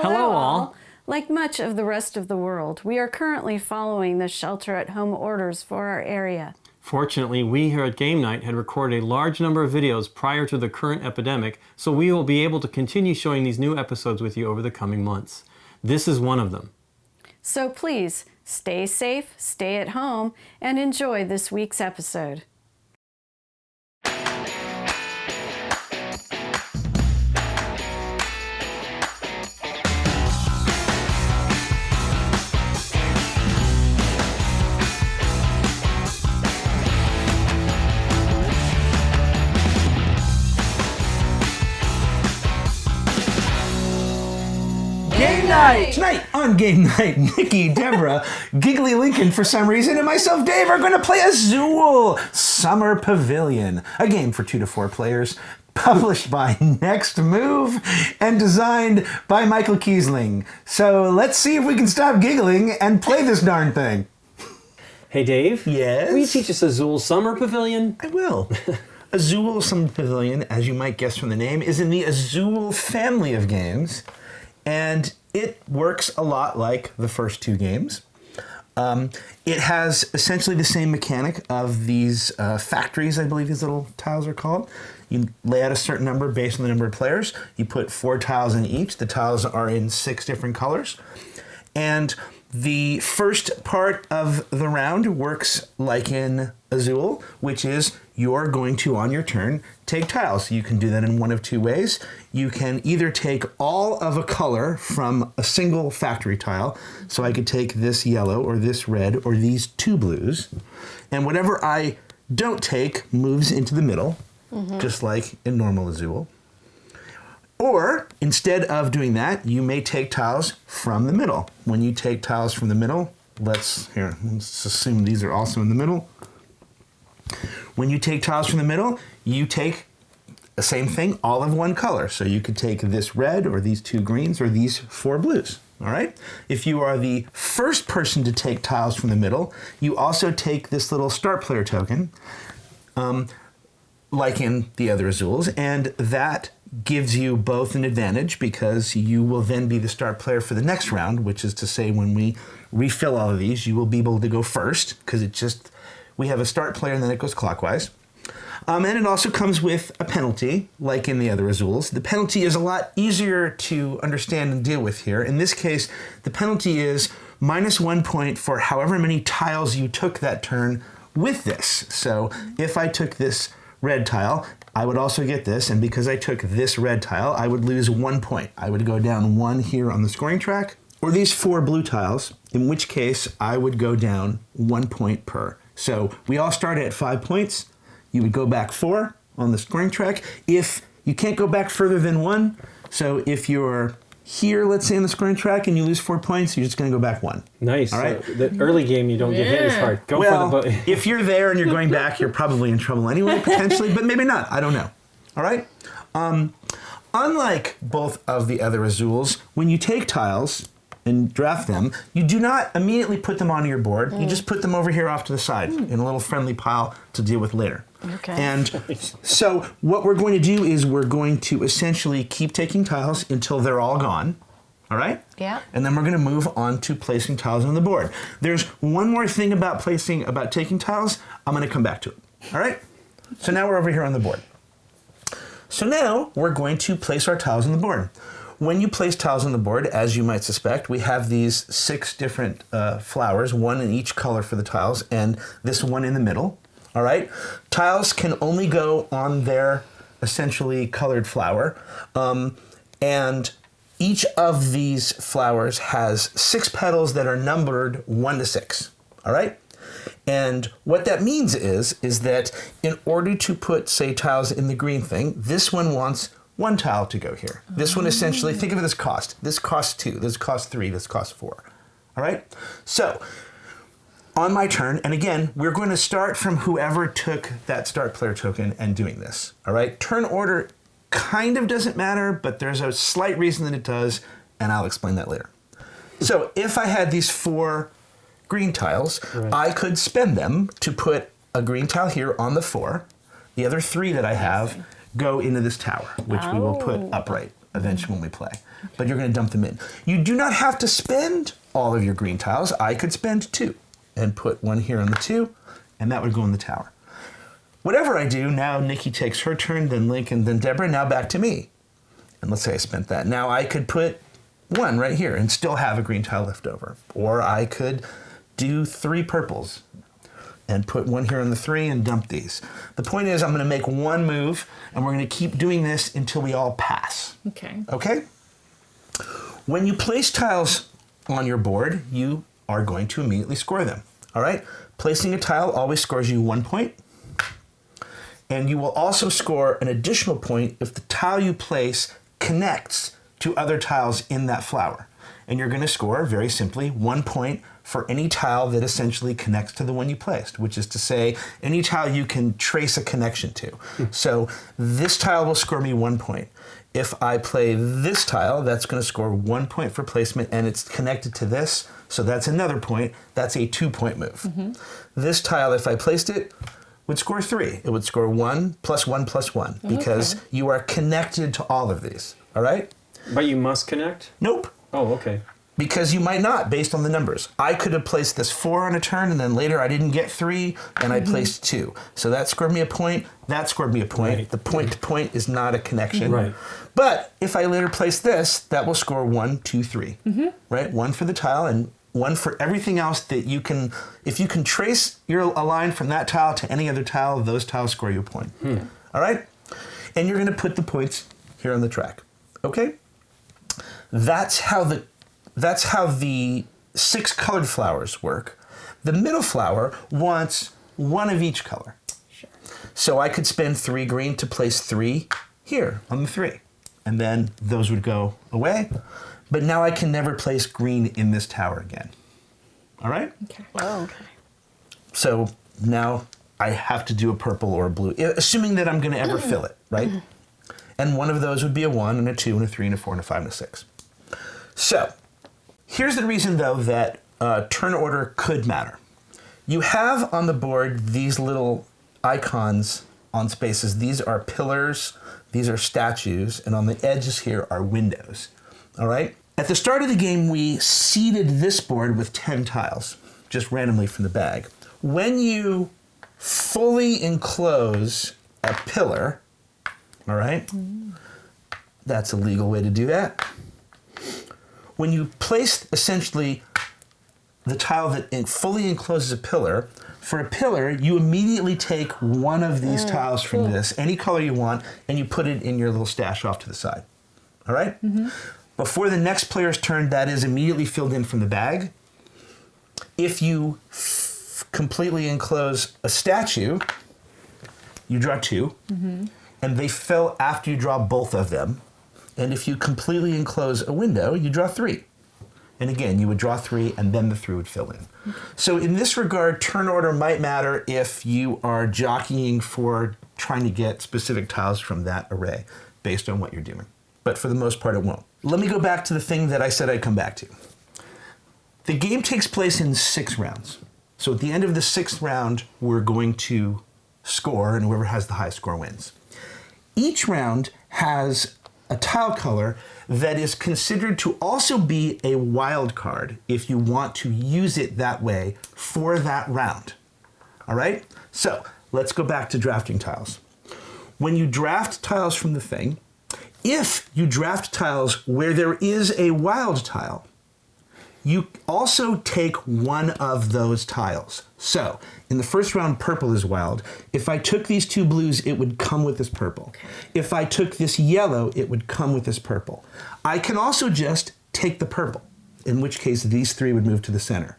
Hello all. Like much of the rest of the world, we are currently following the shelter-at-home orders for our area. Fortunately, we here at GameNight had recorded a large number of videos prior to the current epidemic, so we will be able to continue showing these new episodes with you over the coming months. This is one of them. So please, stay safe, stay at home, and enjoy this week's episode. Tonight on Game Night, Nikki, Deborah, Giggly Lincoln for some reason, and myself, Dave, are going to play Azul, Summer Pavilion, a game for 2 to 4 players, published by Next Move and designed by Michael Kiesling. So let's see if we can stop giggling and play this darn thing. Hey Dave? Yes? Will you teach us Azul Summer Pavilion? I will. Azul Summer Pavilion, as you might guess from the name, is in the Azul family of games, and it works a lot like the first 2 games. It has essentially the same mechanic of these factories, I believe these little tiles are called. You lay out a certain number based on the number of players. You put 4 tiles in each. The tiles are in 6 different colors. And the first part of the round works like in Azul, which is you're going to, on your turn, take tiles. You can do that in one of 2 ways. You can either take all of a color from a single factory tile. So I could take this yellow or this red or these 2 blues. And whatever I don't take moves into the middle, just like in normal Azul. Or, instead of doing that, you may take tiles from the middle. When you take tiles from the middle, let's assume these are also in the middle. When you take tiles from the middle, you take the same thing, all of one color. So you could take this red or these 2 greens or these 4 blues, all right? If you are the first person to take tiles from the middle, you also take this little start player token, like in the other Azuls, and that gives you both an advantage because you will then be the start player for the next round, which is to say when we refill all of these, you will be able to go first because we have a start player and then it goes clockwise. And it also comes with a penalty, like in the other Azuls. The penalty is a lot easier to understand and deal with here. In this case, the penalty is -1 point for however many tiles you took that turn with this. So if I took this red tile, I would also get this, and because I took this red tile, I would lose 1 point. I would go down 1 here on the scoring track, or these 4 blue tiles, in which case I would go down 1 point per. So we all start at 5 points. You would go back 4 on the scoring track. If you can't go back further than 1, so if you're here, let's say, in the scoring track, and you lose 4 points, you're just going to go back 1. Nice. All right. The early game, you don't get hit as hard. Go for the if you're there and you're going back, you're probably in trouble anyway, potentially, but maybe not. I don't know. All right? Unlike both of the other Azuls, when you take tiles and draft them, you do not immediately put them onto your board. You just put them over here off to the side in a little friendly pile to deal with later. Okay. And so what we're going to do is we're going to essentially keep taking tiles until they're all gone. All right? Yeah. And then we're going to move on to placing tiles on the board. There's one more thing about taking tiles. I'm going to come back to it. All right? So now we're over here on the board. So now we're going to place our tiles on the board. When you place tiles on the board, as you might suspect, we have these 6 different flowers, 1 in each color for the tiles, and this one in the middle. All right? Tiles can only go on their essentially colored flower, and each of these flowers has 6 petals that are numbered 1 to 6. All right? And what that means is that in order to put, say, tiles in the green thing, this one wants 1 tile to go here. This one essentially, think of it as cost. This costs 2, this costs 3, this costs 4. All right? So, on my turn, and again, we're going to start from whoever took that start player token and doing this. All right? Turn order kind of doesn't matter, but there's a slight reason that it does, and I'll explain that later. So, if I had these 4 green tiles, I could spend them to put a green tile here on the 4. The other 3 that I have go into this tower, which we will put upright. eventually when we play. But you're going to dump them in. You do not have to spend all of your green tiles. I could spend 2 and put 1 here on the 2, and that would go in the tower. Whatever I do, now Nikki takes her turn, then Link, and then Deborah, now back to me. And let's say I spent that. Now I could put 1 right here and still have a green tile left over. Or I could do 3 purples and put 1 here on the 3 and dump these. The point is I'm going to make 1 move, and we're going to keep doing this until we all pass. Okay. Okay? When you place tiles on your board, you are going to immediately score them. All right? Placing a tile always scores you 1 point. And you will also score an additional point if the tile you place connects to other tiles in that flower. And you're going to score, very simply, 1 point for any tile that essentially connects to the one you placed, which is to say, any tile you can trace a connection to. So this tile will score me 1 point. If I play this tile, that's going to score 1 point for placement, and it's connected to this, so that's another point. That's a 2-point move. This tile, if I placed it, would score 3. It would score 1 plus 1 plus 1 because you are connected to all of these. All right? But you must connect? Nope. Oh, okay. Because you might not, based on the numbers. I could have placed this 4 on a turn, and then later I didn't get 3, and I placed 2. So that scored me a point. That scored me a point. Right. The point to point is not a connection. Right. But if I later place this, that will score 1, 2, 3. Right? 1 for the tile and 1 for everything else that you can. If you can trace a line from that tile to any other tile, those tiles score you a point. All right? And you're going to put the points here on the track. Okay? That's how the 6 colored flowers work. The middle flower wants 1 of each color. Sure. So I could spend 3 green to place 3 here on the 3. And then those would go away. But now I can never place green in this tower again. All right? Okay. Oh, okay. So now I have to do a purple or a blue, assuming that I'm going to ever fill it, right? And one of those would be a 1 and a 2 and a 3 and a 4 and a 5 and a 6. So here's the reason, though, that turn order could matter. You have on the board these little icons on spaces. These are pillars, these are statues, and on the edges here are windows. All right? At the start of the game, we seeded this board with 10 tiles, just randomly from the bag. When you fully enclose a pillar, all right? That's a legal way to do that. When you place essentially the tile that fully encloses a pillar, for a pillar, you immediately take 1 of these tiles from this, any color you want, and you put it in your little stash off to the side. All right? Before the next player's turn, that is immediately filled in from the bag. If you completely enclose a statue, you draw 2, and they fill after you draw both of them. And if you completely enclose a window, you draw 3. And again, you would draw 3, and then the 3 would fill in. So in this regard, turn order might matter if you are jockeying for trying to get specific tiles from that array based on what you're doing. But for the most part, it won't. Let me go back to the thing that I said I'd come back to. The game takes place in 6 rounds. So at the end of the 6th round, we're going to score, and whoever has the high score wins. Each round has a tile color that is considered to also be a wild card if you want to use it that way for that round. All right? So let's go back to drafting tiles. When you draft tiles from the thing, if you draft tiles where there is a wild tile, you also take 1 of those tiles. So, in the first round, purple is wild. If I took these 2 blues, it would come with this purple. If I took this yellow, it would come with this purple. I can also just take the purple, in which case these 3 would move to the center.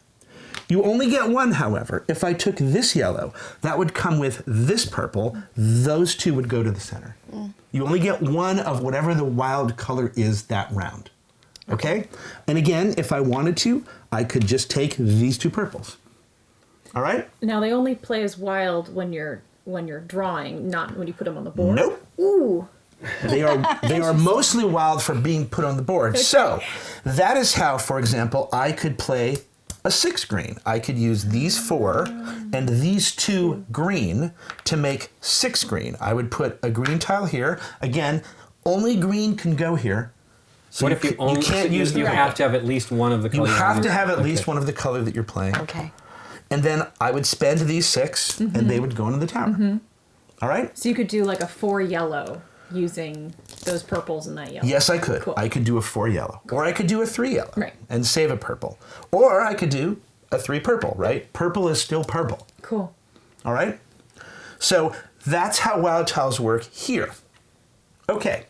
You only get 1, however. If I took this yellow, that would come with this purple. Those 2 would go to the center. You only get 1 of whatever the wild color is that round. Okay? And again, if I wanted to, I could just take these 2 purples. All right? Now they only play as wild when you're drawing, not when you put them on the board. Nope. Ooh. They are mostly wild for being put on the board. So that is how, for example, I could play a 6 green. I could use these 4 and these 2 green to make 6 green. I would put a green tile here. Again, only green can go here. So What if you only can't use the you have to have at least one of the You colors? have to have at least one of the color that you're playing. Okay. And then I would spend these 6, and they would go into the tower. All right? So you could do like a 4 yellow using those purples and that yellow. Yes, I could. Cool. I could do a 4 yellow. Or I could do a 3 yellow. Right. And save a purple. Or I could do a 3 purple, right? Purple is still purple. Cool. All right? So that's how wild tiles work here. Okay.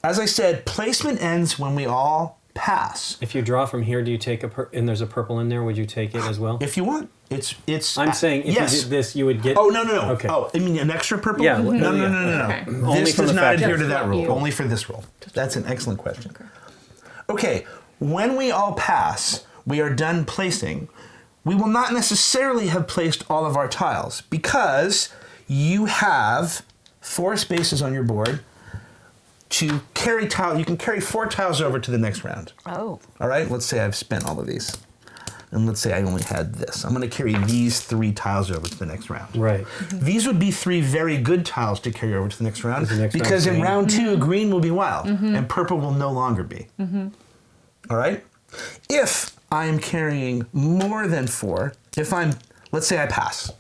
As I said, placement ends when we all pass. If you draw from here, do you take and there's a purple in there? Would you take it as well? If you want. It's. I'm saying if yes. you did this, you would get. Oh, no. Okay. Oh, I mean an extra purple? Yeah. No. Okay. Only This from does the not fact adhere that- to that rule. You. Only for this rule. That's an excellent question. Okay, when we all pass, we are done placing. We will not necessarily have placed all of our tiles because you have 4 spaces on your board to carry tile. You can carry 4 tiles over to the next round. Oh. All right, let's say I've spent all of these. And let's say I only had this. I'm going to carry these 3 tiles over to the next round. Right. These would be 3 very good tiles to carry over to the next round The next because in round's round 2, green will be wild and purple will no longer be. All right? If I am carrying more than 4, let's say I pass.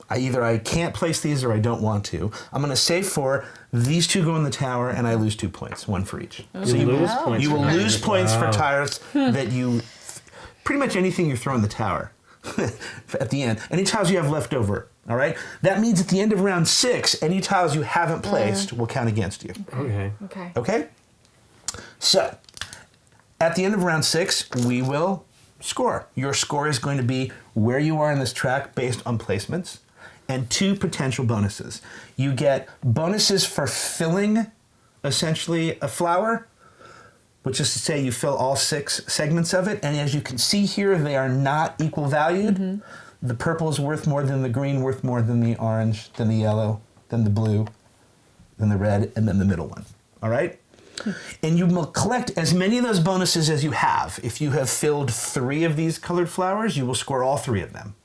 I can't place these or I don't want to. I'm going to save 4. These 2 go in the tower and I lose 2 points, 1 for each. So You lose points. you for will that. lose points for Wow. tiles that you, pretty much anything you throw in the tower at the end. Any tiles you have left over, all right? That means at the end of round 6, any tiles you haven't placed will count against you, Okay. Okay. okay? So, at the end of round 6, we will score. Your score is going to be where you are in this track based on placements and 2 potential bonuses. You get bonuses for filling, essentially, a flower, which is to say you fill all 6 segments of it. And as you can see here, they are not equal valued. The purple is worth more than the green, worth more than the orange, than the yellow, than the blue, than the red, and then the middle one. All right? And you will collect as many of those bonuses as you have. If you have filled 3 of these colored flowers, you will score all 3 of them.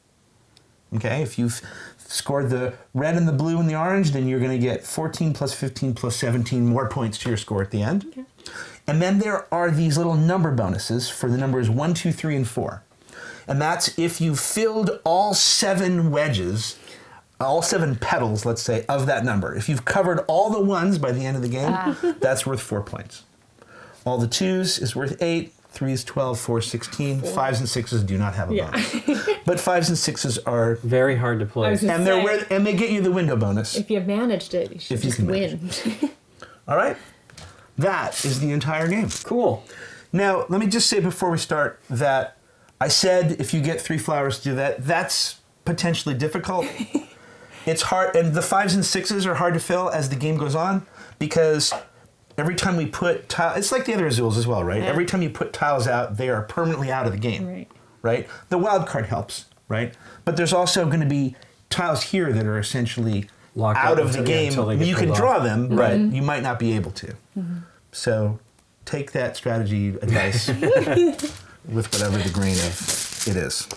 Okay? If you've scored the red and the blue and the orange, then you're going to get 14 plus 15 plus 17 more points to your score at the end. Okay. And then there are these little number bonuses for the numbers 1, 2, 3, and 4. And that's if you filled all 7 wedges, all 7 petals, let's say, of that number. If you've covered all the 1s by the end of the game, that's worth 4 points. All the 2s is worth 8, 3s 12, 4 16, 5s and 6s do not have a bonus. But 5s and 6s are Very hard to play. and they get you the window bonus. If you managed it, you should If you just can win. All right? That is the entire game. Cool. Now, let me just say before we start that I said if you get 3 flowers to do that, that's potentially difficult. It's hard, and the 5s and 6s are hard to fill as the game goes on because every time we put tiles, it's like the other Azuls as well, right? Yeah. Every time you put tiles out, they are permanently out of the game, right? The wild card helps, right? But there's also going to be tiles here that are essentially Locked out up of the until- yeah, game. until they get You can pulled draw off. them, but you might not be able to. So take that strategy advice with whatever the grain of it is.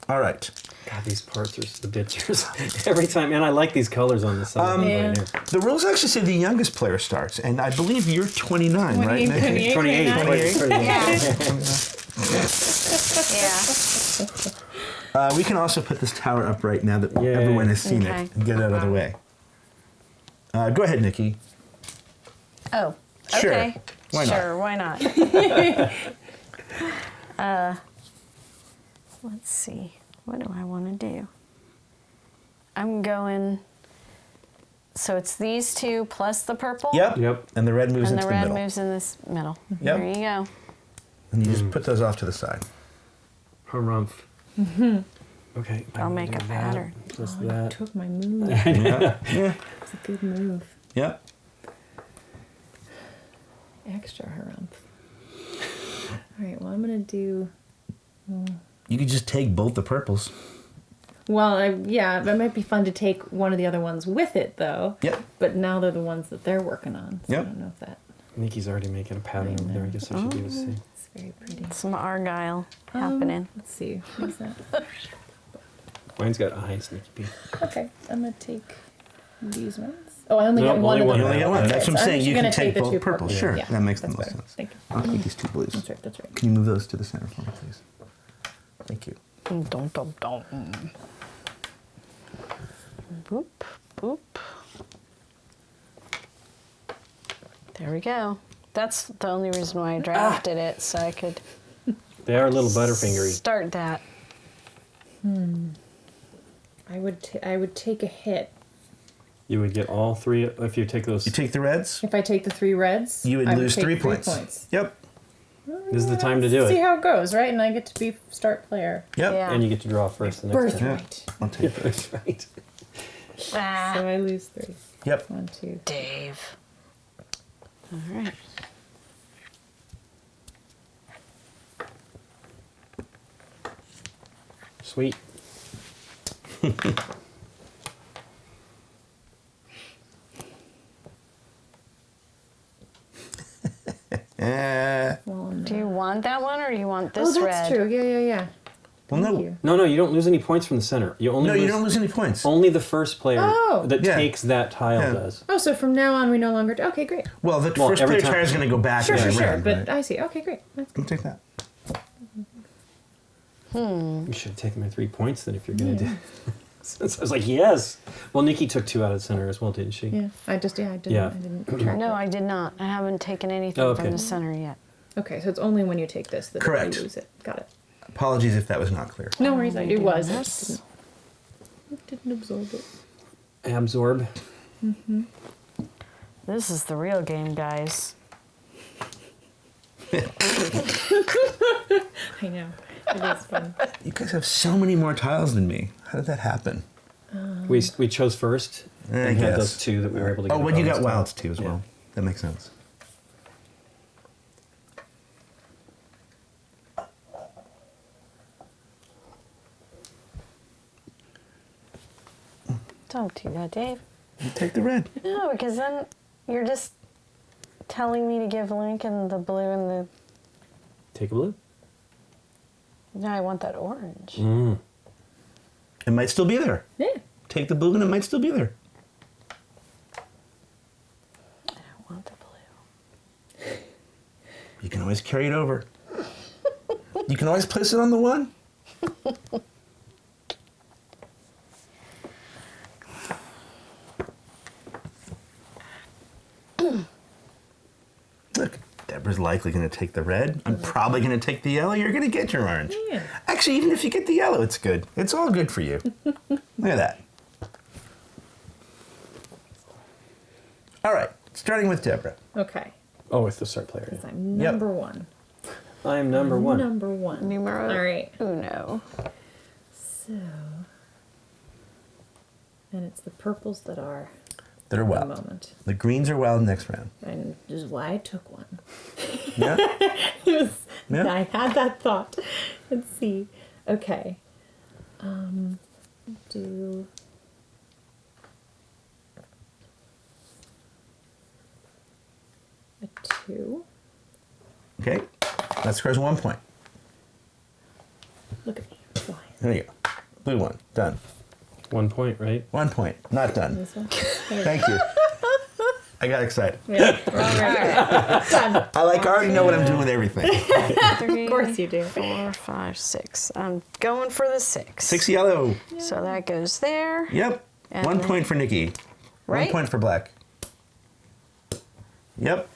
All right. God, these parts are the bitches. Every time, and I like these colors on the side. Yeah. Right here. The rules actually say the youngest player starts, and I believe you're 29, right, Nikki? 28. Yeah. Yeah. We can also put this tower up right now that Yay. everyone has seen Okay. it and get it out of the way. Go ahead, Nikki. Oh. Sure. Okay. Why not? Sure. Why not? Let's see. What do I want to do? I'm going. So it's these 2 plus the purple. Yep. Yep. And the red moves And into the the red middle. moves in this middle. Yep. There you go. And you just put those off to the side. Harumph. Okay. I'll I'm make gonna a do that, pattern. Plus You that. took my move. Yeah. Yeah. It's a good move. Yep. Extra harumph. All right, well, I'm going to do... You could just take both the purples. Well, yeah, it might be fun to take one of the other ones with it, though. Yep. But now they're the ones that they're working on. So Yep. I don't know if that... Nikki's already making a pattern over there. I guess I should do the same. It's very pretty. Some Argyle happening. Let's see. What's that? Mine's got eyes, Nikki B. Okay, I'm going to take these ones. Oh, I only No, get one only of one. the You only get one. Okay, That's what I'm so saying. just You gonna can take the both two purples. Sure, Yeah, that makes the that's most fair. sense. Thank you. I'll take these two blues. That's right. That's right. Can you move those to the center for me, please? Thank you. Dum, dum, dum. Boop, boop. There we go. That's the only reason why I drafted it, so I could They are a little butterfingery. start that. I would take a hit. You would get all three if you take those. You take the reds. If I take the 3 reds, You would I lose take 3 points. Yep. This is the time to do See it. how it goes, right? And I get to be start player. Yep. Yeah. And you get to draw first the next time. Birthright. I'll take it. That's right. Ah, So I lose 3. Yep. 1, 2. Dave. All right. Sweet. Well, Do you want that one or do you want this oh, red? that's true. Yeah. Well, Thank no. you. No, you don't lose any points from the center. You only No, lose, you don't lose any points. Only the first player Oh. that Yeah. takes that tile Yeah. does. Oh, so from now on we no longer. Okay, great. Well, the Well, first every player time- tire is going to go back Sure, every sure, sure. round, But right? I see. Okay, great. That's I'll take that. You should have taken my 3 points then if you're going to do Since I was like, yes. Well, Nikki took 2 out of the center as well, didn't she? yeah. I didn't. Yeah. I didn't track No, it. I did not. I haven't taken anything Oh, okay. from the center yet. Okay, so it's only when you take this that Correct. you lose it. Got it. Apologies if that was not clear. No worries. we It do was. I this. just didn't absorb it. Absorb. This is the real game, guys. I know. It is fun. You guys have so many more tiles than me. How did that happen? We chose first I and had guess. those 2 that we were able to get. Oh, well, you got bonus wilds tiles. too as Yeah. well. That makes sense. Don't do that, Dave. You take the red. No, because then you're just telling me to give Lincoln the blue and the... Take a blue. No, I want that orange. Mm. It might still be there. Yeah. Take the blue and it might still be there. I don't want the blue. You can always carry it over. You can always place it on the 1. Look, Deborah's likely going to take the red. I'm probably going to take the yellow. You're going to get your orange. Yeah. Actually, even if you get the yellow, it's good. It's all good for you. Look at that. All right, starting with Deborah. Okay. Oh, with the start player. Because I'm number 1. I'm number 1. Number 1. Numero All right. uno. So. And it's the purples that are That are at the wild. moment. The greens are wild next round. And this is why I took one. Yeah? It was, Yeah. I had that thought. Let's see. Okay. Do a 2. Okay. That scores 1 point. Look at me. Fly. There you go. Blue 1. Done. 1 point, right? 1 point. Not done. This one. There. Thank you. I got excited. Yeah, we're all ready. Done. I already know what I'm doing with everything. 3, Of course you do. 4, 5, 6. I'm going for the 6. 6 yellow. So that goes there. Yep. And 1 then- point for Nikki. Right? 1 point for black. Yep.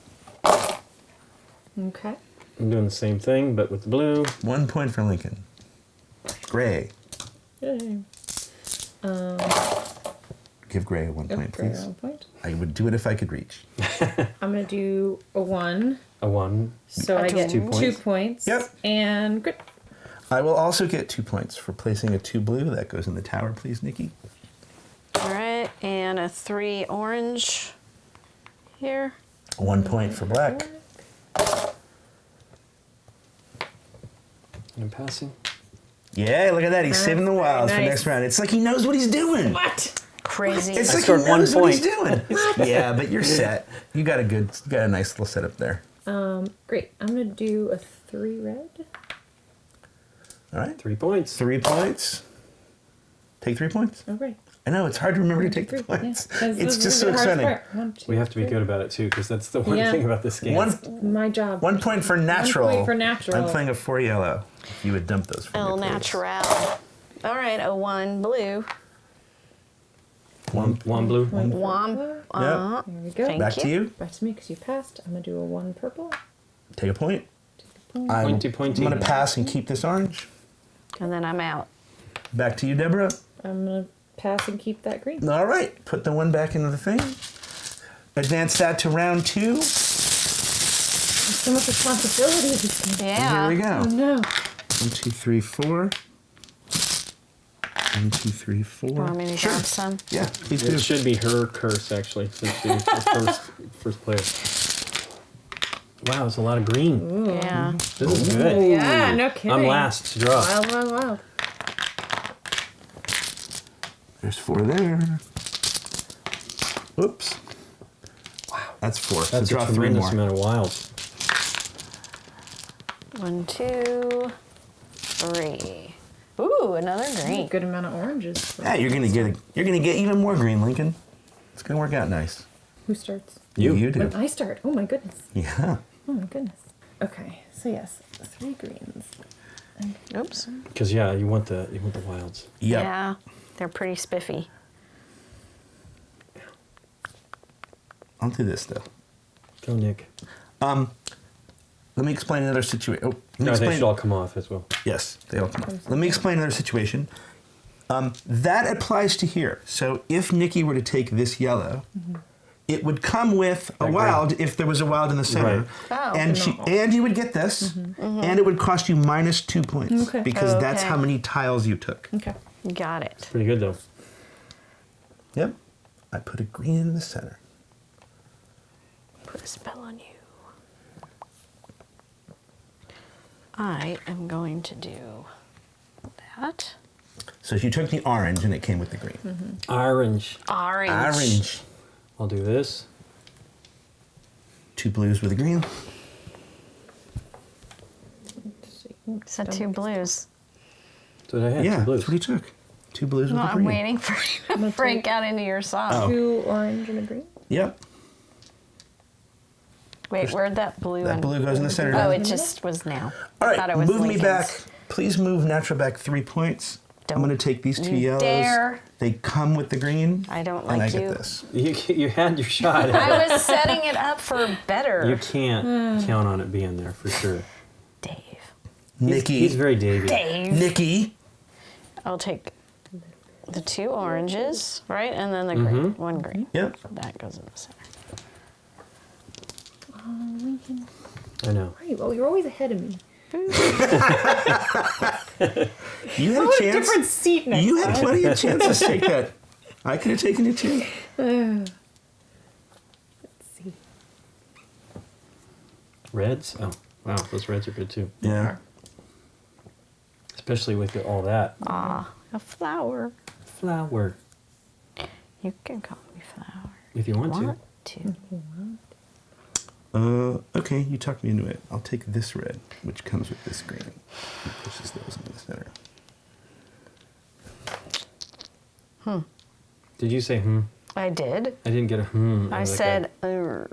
Okay. I'm doing the same thing, but with the blue. 1 point for Lincoln. Gray. Yay. Give Gray a 1 point, Gray, please. 1 point. I would do it if I could reach. I'm going to do a 1. A 1. So A I get 2 2 points. points. Yep. And good. I will also get 2 points for placing a 2 blue. That goes in the tower, please, Nikki. All right, and a 3 orange here. 1 point for black. I'm passing. Yeah, look at that. He's That's saving the very wilds for nice. next round. It's like he knows what he's doing. What? Crazy. It's I like he scored 1 knows what he's point. doing. Yeah, but you're set. You got a nice little setup there. Great. I'm going to do a 3 red. All right. 3 points. 3 points. Take 3 points. Oh, great. I know, it's hard to remember to take the Yeah. points. 'Cause It's this just is so the hardest exciting. part. 1, 2, We have to be 3. good about it too, because that's the one Yeah. thing about this game. My job. 1 point for natural. 1 point for natural. I'm playing a 4 yellow. If you would dump those for El me, please. natural. All right, a 1 blue. One blue. Womp. Yeah. There we go. Thank Back to you. Back to me because you passed. I'm going to do a 1 purple. Take a point. Point. I'm Pointy, pointy. going to pass and keep this orange. And then I'm out. Back to you, Deborah. I'm going to pass and keep that green. All right. Put the 1 back into the thing. Advance that to round 2. There's so much responsibility. Yeah. Here we go. Oh no. 1, 2, 3, 4. 1, 2, 3, 4. Want me to Sure. grab some? Yeah, please do. It should be her curse, actually, since she was the first player. Wow, it's a lot of green. Yeah. This is good. Yeah, no kidding. I'm last to draw. Wild, wild, wild. There's 4 there. Oops. Wow. That's 4. That's so a draw 3 tremendous more. amount of wilds. 1, 2, 3. Ooh, another green. Good amount of oranges. Yeah, you're gonna get even more green, Lincoln. It's gonna work out nice. Who starts? You do. When I start. Oh my goodness. Yeah. Oh my goodness. Okay, so yes, 3 greens. Oops. Because yeah, you want the wilds. Yep. Yeah. They're pretty spiffy. I'll do this though. Go, Nick. Let me explain another situation. Oh, let me No, they explain. should all come off as well. Yes, they all come off. Let me explain another situation. That applies to here. So if Nikki were to take this yellow, it would come with a That wild if there was a wild in the center. Right. Oh. And you would get this, and it would cost you minus 2 points Okay. because that's Okay. how many tiles you took. Okay. Got it. Pretty good though. Yep. I put a green in the center. Put a spell on you. I am going to do that. So you took the orange and it came with the green. Orange. Orange. Orange. I'll do this. 2 blues with a green. Is that 2 blues? So I had Yeah, two blues. that's what he took. 2 blues No, with a I'm green. waiting for you to break out into your song. Oh. 2 orange and a green. Yep. Wait, where'd that blue That and blue goes in the center. Oh, now. it just was now. All I thought right, it was move me Lincoln's. back. Please move natural back 3 points. I'm Don't going to take these 2 you yellows. dare. They come with the green. I don't and I like get you. this. You had your shot. I was setting it up for better. You can't count on it being there for sure. Dave. Nikki. He's very Davey. Dave. Nikki. I'll take the 2 oranges, right? And then the green. 1 green. Yep. That goes in the center. Oh, Lincoln. I know. Right. Well, you're always ahead of me. You had a Oh, a chance. different seat next You had time. plenty of chances to take that. I could have taken it too. Let's see. Reds? Oh, wow. Those reds are good too. Yeah. Especially with all that. Ah, a flower. Flower. You can call me flower. If you want to. Want to. Okay, you talked me into it. I'll take this red, which comes with this green. And pushes those into the center. Did you say hmm? I did. I didn't get a hmm. I was like said, I'll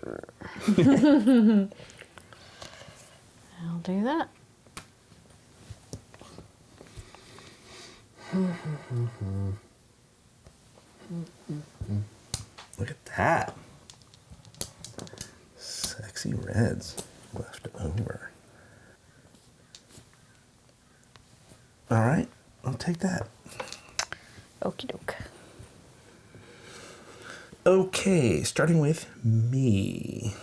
do that. Look at that. Sexy reds left over. All right, I'll take that. Okie doke. Okay, starting with me.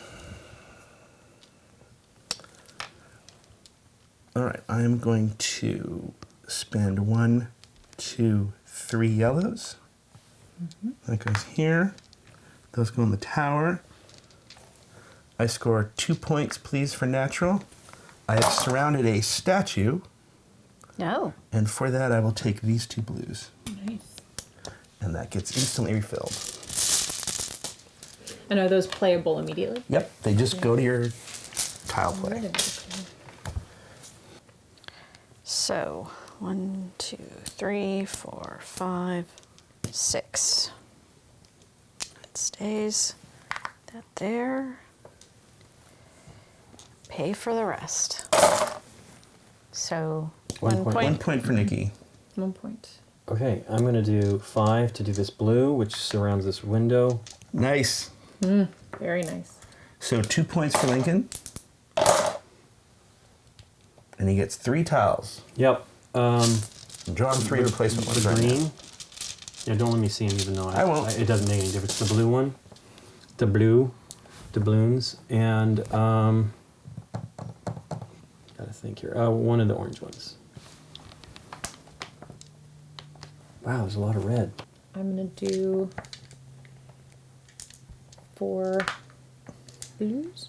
All right, I'm going to spend 1, 2, 3 yellows. That goes here. Those go in the tower. I score 2 points, please, for natural. I have surrounded a statue, No. and for that I will take these 2 blues. Nice. And that gets instantly refilled. And are those playable immediately? Yep, they just go to your tile play. So, 1, 2, 3, 4, 5, 6. It stays. That there. Pay for the rest. So 1 point. 1 point for Nikki. 1 point. Okay, I'm going to do 5 to do this blue, which surrounds this window. Nice. Very nice. So 2 points for Lincoln. And he gets 3 tiles. Yep. Draw him 3 replacement ones The right green. now. Yeah, don't let me see them even though I won't. it doesn't make any difference. The blue one. The blue. Doubloons. And, gotta think here. One of the orange ones. Wow, there's a lot of red. I'm gonna do 4 blues.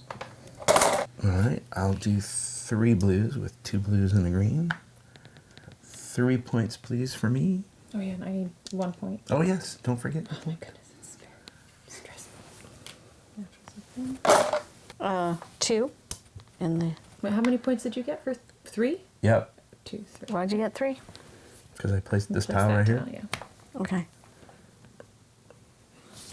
All right, I'll do 3 blues with 2 blues and a green. 3 points, please, for me. Oh yeah, and I need 1 point. Oh, yes, don't forget. Oh my goodness, it's very stressful. 2 in the. Wait, how many points did you get for 3? Yep, 2, 3. Why'd you get 3? because I placed this Place tile that right here. tile, yeah. Okay.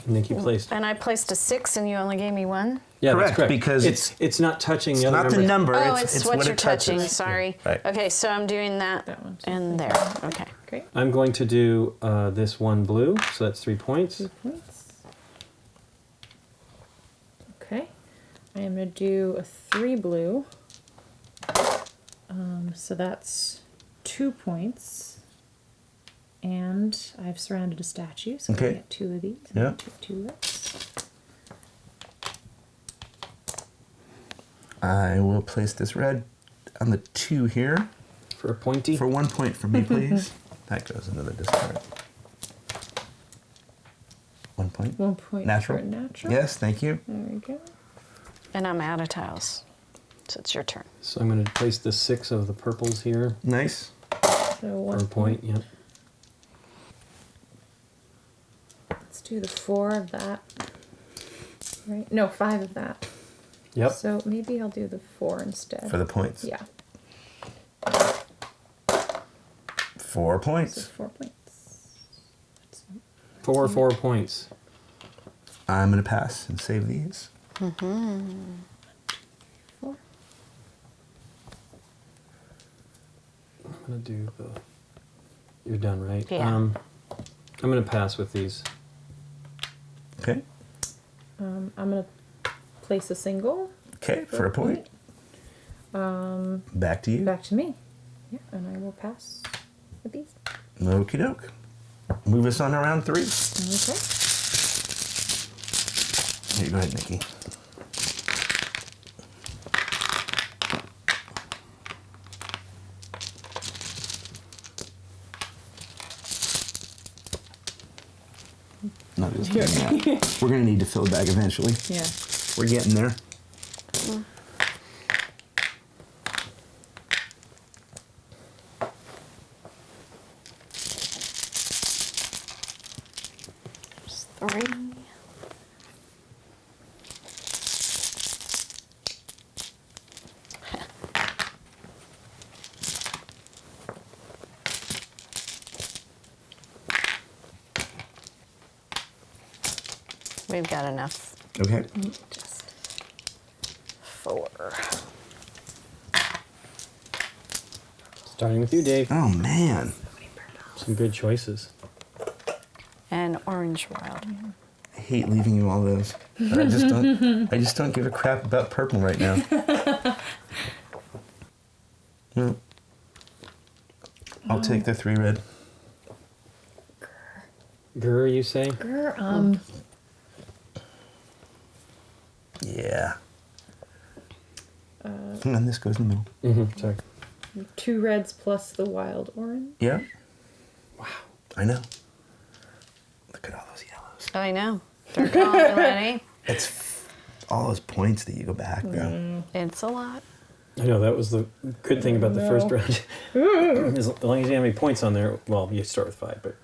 Nikki placed. And I placed a 6 and you only gave me 1? Yeah, Correct, that's correct. because it's not touching It's the other not the numbers. number, Oh, it's what what you're it touches. touching. Sorry. Right. Okay, so I'm doing that, That one. and there. Okay. Great. I'm going to do this one blue, so that's 3 points. 2 points. Okay. I am going to do a 3 blue. So that's 2 points. And I've surrounded a statue, so Okay. I get 2 of these. Yeah. Take 2 reds. I will place this red on the 2 here. For a pointy. For 1 point for me, please. That goes into the discard. 1 point. 1 point Natural. for natural. Yes, thank you. There we go. And I'm out of tiles. So it's your turn. So I'm going to place the 6 of the purples here Nice. So for 1 a point. Yep. Let's do the 4 of that. Right? No, 5 of that. Yep. So maybe I'll do the 4 instead. For the points. Yeah. 4 So points. 4 points. That's 4 points. I'm going to pass and save these. 4. I'm going to do the... You're done, right? Yeah. I'm going to pass with these. Okay. I'm going to place a single. Okay, for a point. Back to you. Back to me. Yeah, and I will pass with these. Okie doke. Move us on to round 3. Okay. Here, go ahead, Nikki. No, just kidding. Yeah. We're going to need to fill the bag eventually. Yeah. We're getting there. Just 3. We've got enough. Okay. Just 4. Starting with you, Dave. Oh, man. Some good choices. And orange wild. I hate leaving you all those. But I just don't give a crap about purple right now. No. I'll take the 3 red. Grr, you say? grr, Yeah. And this goes in the middle. Mm-hmm. Sorry. 2 reds plus the wild orange. Yeah. Wow. I know. Look at all those yellows. I know. They're gone already. It's all those points that you go back, though. It's a lot. I know, that was the good thing about the first round. As long as you have any points on there, well, you start with 5, but...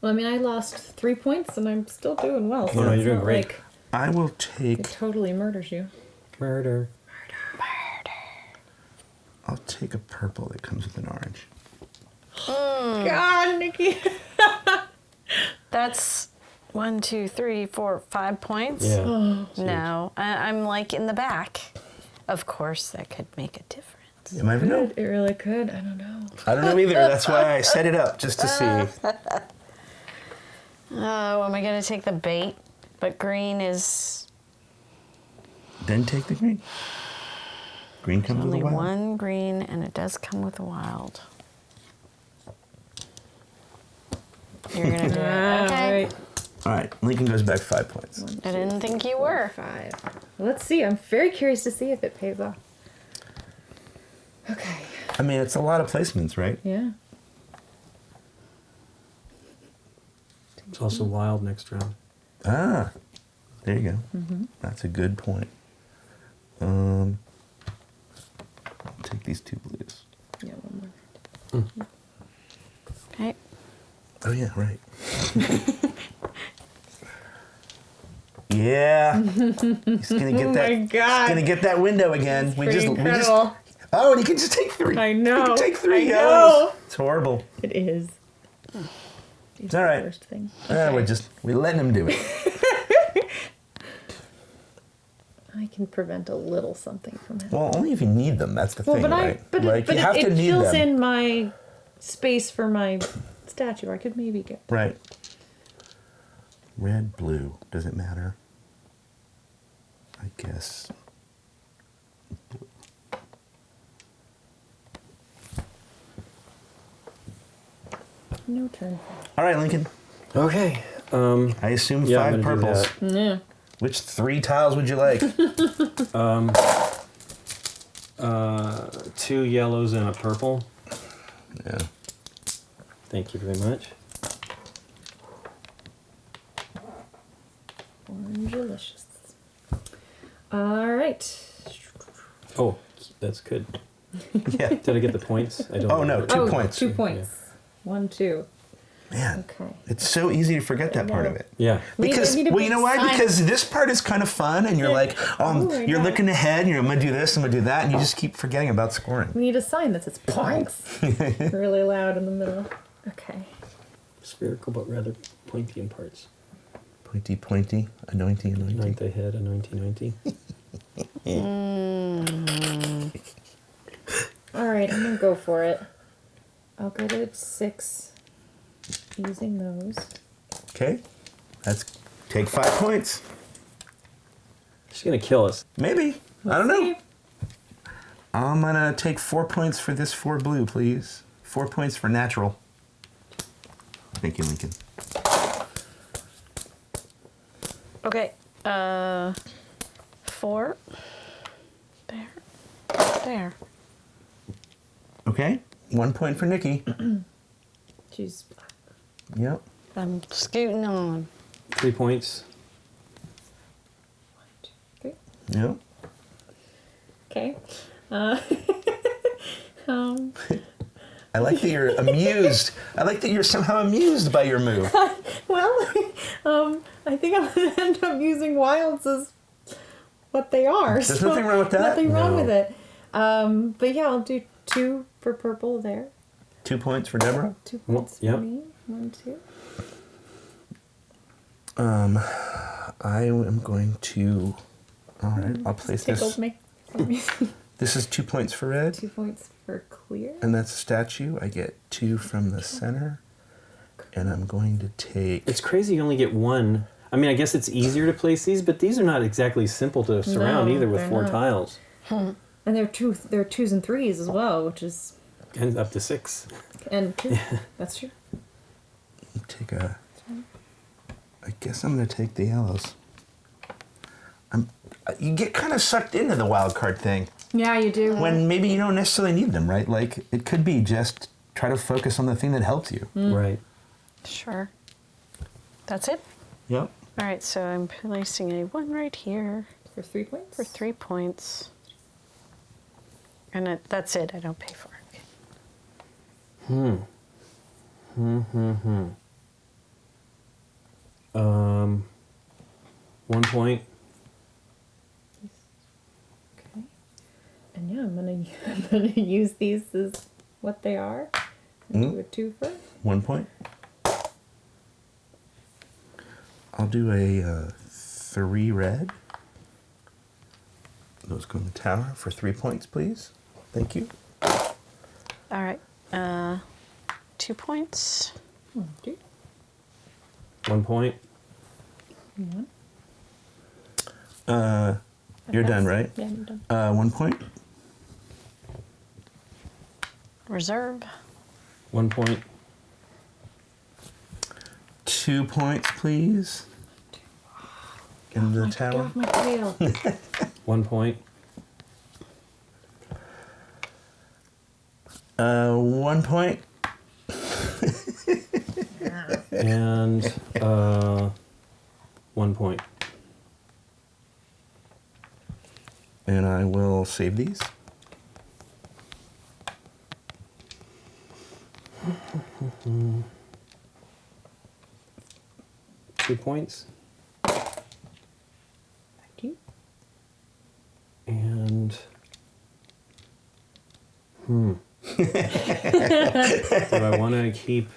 Well, I mean, I lost 3 points and I'm still doing well. So No, it's you're doing not great. Like I will it take. totally murders you. Murder. I'll take a purple that comes with an orange. God, Nikki. That's 1, 2, 3, 4, 5 points. Yeah. No, I'm like in the back. Of course, that could make a difference. You might never know. It really could. I don't know. I don't know either. That's why I set it up, just to see. Oh, am I going to take the bait? But green is Then take the green. Green comes with only a wild. one green, and it does come with a wild. You're going to do it. Okay. Right. All right, Lincoln goes back 5 points. I didn't think you were. 5. Well, let's see. I'm very curious to see if it pays off. Okay. I mean, it's a lot of placements, right? Yeah. It's also wild next round. Ah, there you go. That's a good point. I'll take these 2 blues. Yeah, one more. Okay. Oh yeah, right. Yeah, he's gonna get that. my God. He's gonna get that window again. Pretty incredible. Oh, and he can just take 3. I know. He can take 3 I yellows. know. It's horrible. It is. It's all right. The worst thing. We're letting him do it. I can prevent a little something from happening. Well, only if you need them. That's the Well, thing, but right? but you have to it need fills them. in my space for my statue. I could maybe get. Right. Red, blue. Does it matter? I guess. No turn. All right, Lincoln. Okay. I assume Yeah, I'm 5 gonna do purples. that. Yeah. Which 3 tiles would you like? 2 yellows and a purple. Yeah. Thank you very much. Orange-delicious. All right. Oh, that's good. Yeah. Did I get the points? I don't. Oh, no, remember. 2 points. 2 points. 1, 2. Man, Okay. it's so easy to forget that part of it. Yeah. Because, We need a well, you big know why? sign. Because this part is kind of fun, and you're like, Oh my you're God. looking ahead, and you're, I'm going to do this, I'm going to do that, and you just keep forgetting about scoring. We need a sign that says points. Really loud in the middle. Okay. Spherical, but rather pointy in parts. Pointy, pointy, anointy, anointy. Ninth ahead, a 90. All right, I'm going to go for it. I'll go to 6 using those. Okay, let's take 5 points. She's gonna kill us. Maybe. I don't know. See? I'm going to take 4 points for this 4 blue, please. 4 points for natural. Thank you, Lincoln. Okay. 4. There. There. Okay, 1 point for Nikki. She's Yep. I'm scooting on. 3 points. 1, 2, 3. Yep. Okay. I like that you're amused. I like that you're somehow amused by your move. Well, I think I'm going to end up using wilds as what they are. There's nothing wrong with that. Nothing wrong No. with it. But yeah, I'll do 2 for purple there. 2 points for Deborah. 2 points yep. for me. 1, 2. I am going to. All right, I'll place Tickled this. me. Let me see. This is 2 points for red, 2 points for clear. and that's a statue. I get 2 from the center, and I'm going to take. It's crazy you only get 1. I mean, I guess it's easier to place these, but these are not exactly simple to surround No, either with they're 4 not. tiles. And they're 2s and 3s as well, which is And up to 6. and 2. That's true. Take a. I guess I'm going to take the yellows. You get kind of sucked into the wild card thing Yeah, you do. when maybe you don't necessarily need them, right? Like it could be just try to focus on the thing that helps you. Right. Sure. That's it? Yep. All right, so I'm placing a 1 right here For 3 points. for 3 points. And that's it. I don't pay for it. Okay. 1 point. Okay. And yeah, I'm gonna use these as what they are. And do a 2 for. 1 point. I'll do a 3 red. Those go in the tower for 3 points, please. Thank you. All right. 2 points. Okay. 1 point. One. You're done, right? Yeah, I'm done. 1 point. Reserve. 1 point. 2 points, please. In the Get tower. off my tail. 1 point. 1 point. And 1 point. And I will save these. Two points. Thank you. And do I want to keep?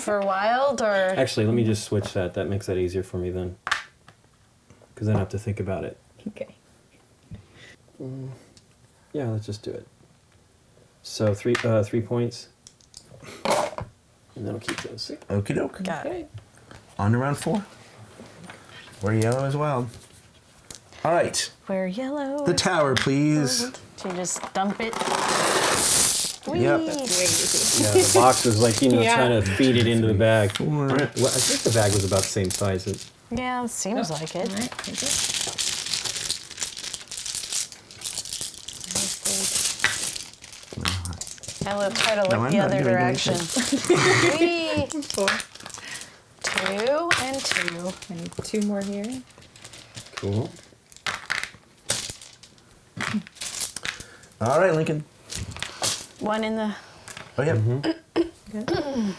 For wild or? Actually, let me just switch that. That makes that easier for me then, because I don't have to think about it. Okay. Yeah, let's just do it. So 3 points, and then I'll keep those. Okie doke. Got it. On to round 4. We're yellow as well. All right. We're yellow. The tower, please. So you just dump it. Whee! Yep. Yeah, the box was like, Yeah. trying to feed it into the bag. Four. Well, I think the bag was about the same size as. Yeah, it seems like it. All right. Thank you. I'll try to No, look I'm the not other doing direction. Whee! 4. 2 and 2. I need 2 more here. Cool. All right, Lincoln. 1 in the. Oh, yeah. Okay.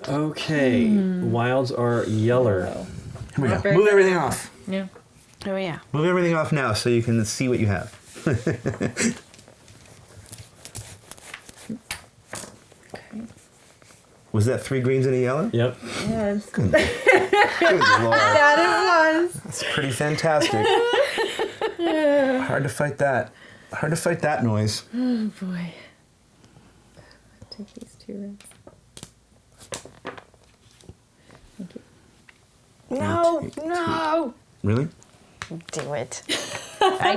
Okay, wilds are yeller. Oh. Here we go. Not very Move good. everything off. Yeah. Oh yeah. Move everything off now so you can see what you have. Okay. Was that 3 greens and a yellow? Yep. Yes. Good Lord. That it was. That's pretty fantastic. Hard to fight that. Hard to fight that noise. Oh boy. Take these 2 reds. Thank you. No, take no. Really? Do it. I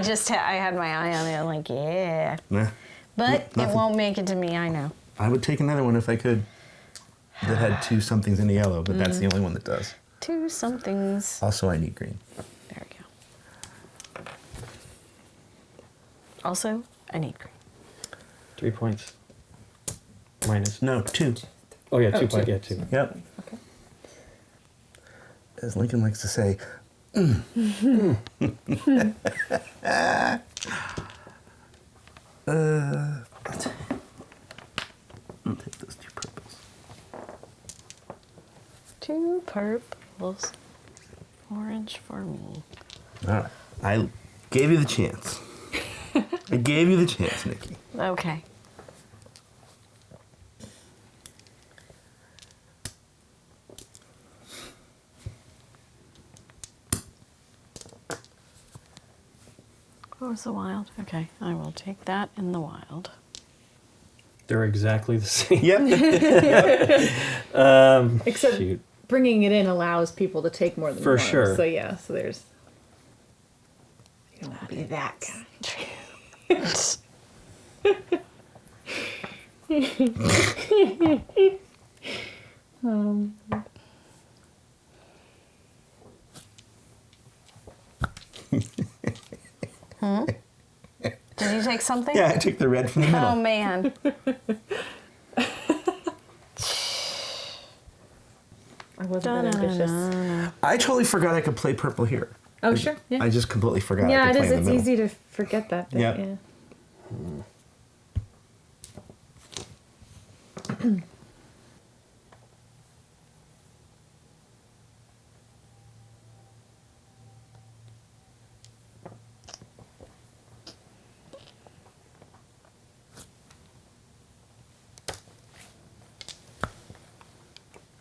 had my eye on it. I'm like, yeah. Nah. But it Nothing. won't make it to me, I know. I would take another one if I could. That had 2 somethings in the yellow, but that's the only one that does. 2 somethings. Also, I need green. There we go. Also, I need green. 3 points. Minus. No, 2. Oh yeah, 2 2. points. Yeah, 2. Yep. Okay. As Lincoln likes to say, I'll take those 2 purples. 2 purples. Orange for me. All right. I gave you the chance. I gave you the chance, Nikki. Okay. What was the wild? Okay, I will take that in the wild. They're exactly the same. Yep. Except Shoot. bringing it in allows people to take more than For one. sure. So yeah, so there's. You don't want to be that guy. Did you take something? Yeah, I took the red from the middle. Oh man. I wasn't that ambitious. I totally forgot I could play purple here. Oh sure. Yeah. I just completely forgot. Yeah, I it could is. play in It's the middle. easy to forget that bit. Yep. Yeah.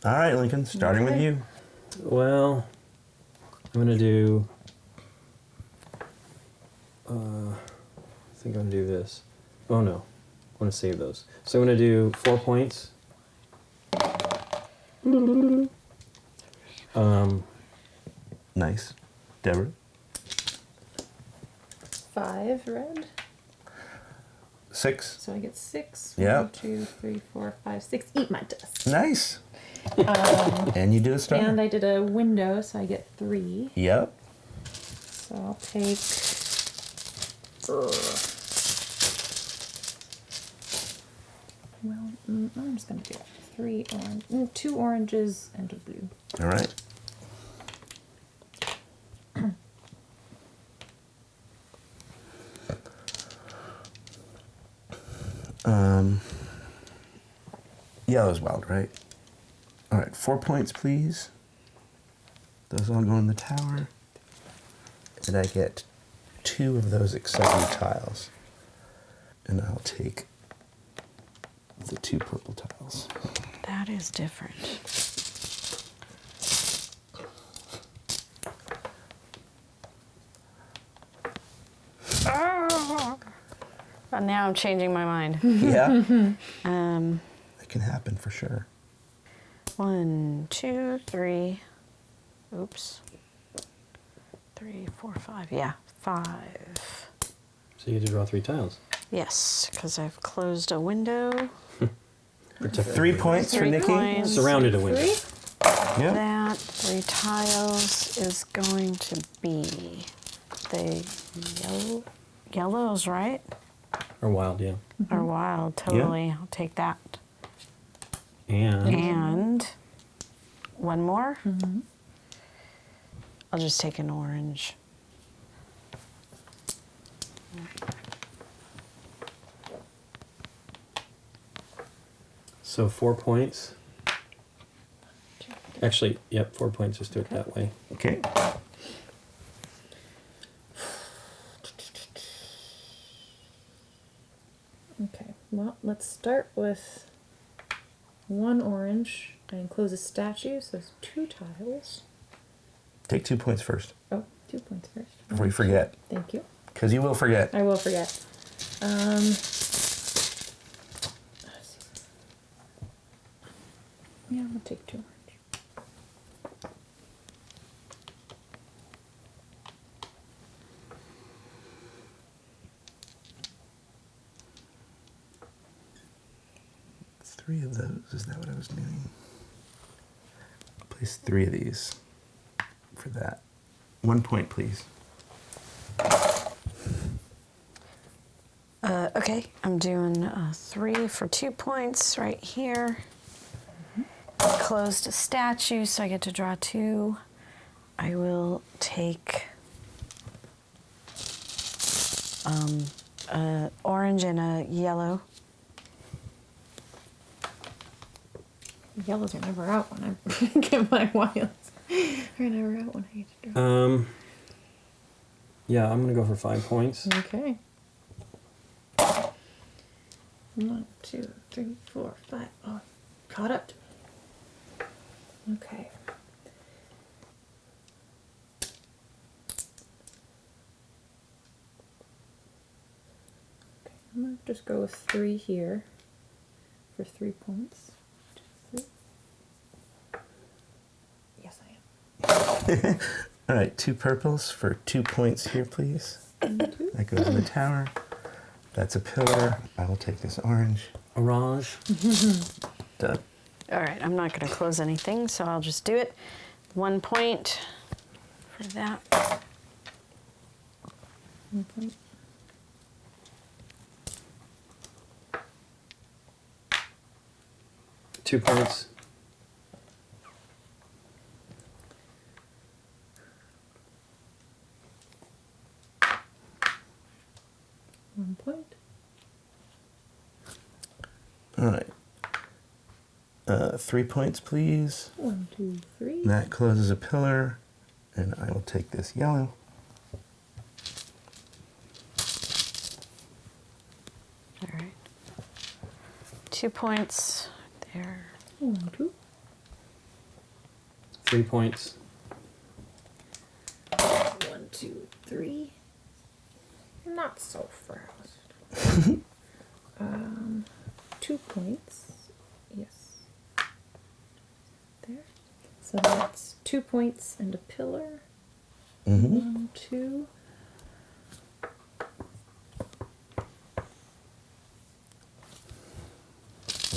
All right, Lincoln, starting with Okay. you. Well, I'm going to do... I think I'm going to do this. Oh no, I want to save those. So I'm going to do 4 points. Nice. Deborah? 5 red. 6. So I get 6. Yep. 1, 2, 3, 4, 5, 6. Eat my dust. Nice. And you do a star. And I did a window, so I get 3. Yep. So I'll take. Well, I'm just gonna do it. 3 orange, 2 oranges and a blue. All right. Yellow's wild, right? All right, 4 points, please. Those all go in the tower. And I get 2 of those exciting tiles. And I'll take the 2 purple tiles. That is different. And now I'm changing my mind. Yeah, Um, that can happen for sure. 1, 2, 3. Oops. 3, 4, 5. Yeah, 5. So you get to draw 3 tiles. Yes, because I've closed a window. Protect 3 points for 3 Nikki. points. Surrounded a window. 3? Yeah. That 3 tiles is going to be the yellows, right? Or wild, yeah. Or wild, totally. I'll take that. And And one more. I'll just take an orange. so 4 points. Actually, yep, 4 points. Just do it that way. Okay. Okay, well, let's start with 1 orange. I enclose a statue, so it's 2 tiles. Take 2 points first Oh, 2 points first. before you forget. Thank you. Because you will forget. I will forget. Let's see. Yeah, I'll take 2 orange. It's 3 of those. Is that what I was doing? I'll place 3 of these for that. 1 point, please. Okay, I'm doing 3 for 2 points right here. Closed a statue, so I get to draw 2. I will take orange and a yellow. Yellows are never out when I get my wilds. They're never out when I get to draw. Yeah, I'm gonna go for 5 points. Okay. 1, 2, 3, 4, 5. Oh, caught up to me. Okay. I'm gonna just go with 3 here for 3 points. 2, 3. Yes, I am. All right, 2 purples for 2 points here, please. That goes in the tower. That's a pillar. I will take this orange. Orange. Done. All right, I'm not going to close anything, so I'll just do it. 1 point for that. 1 point. Two points. One point. All right. 3 points, please. 1, 2, 3. That closes a pillar, and I will take this yellow. All right. 2 points there. 1, 2. 3 points. 1, 2, 3. Not so fast. 2 points. Yes. There. So that's 2 points and a pillar. 1, 2.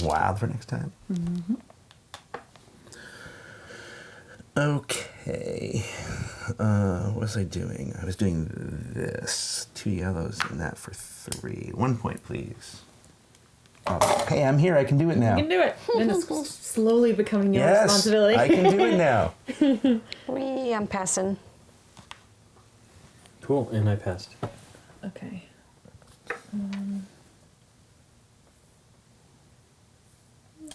Wild for next time. Okay. What was I doing? I was doing this. 2 yellows and that for 3. 1 point, please. Oh, hey, I'm here. I can do it now. You can do it. Then it's slowly becoming your Yes, responsibility. I can do it now. I'm passing. Cool, and I passed. Okay.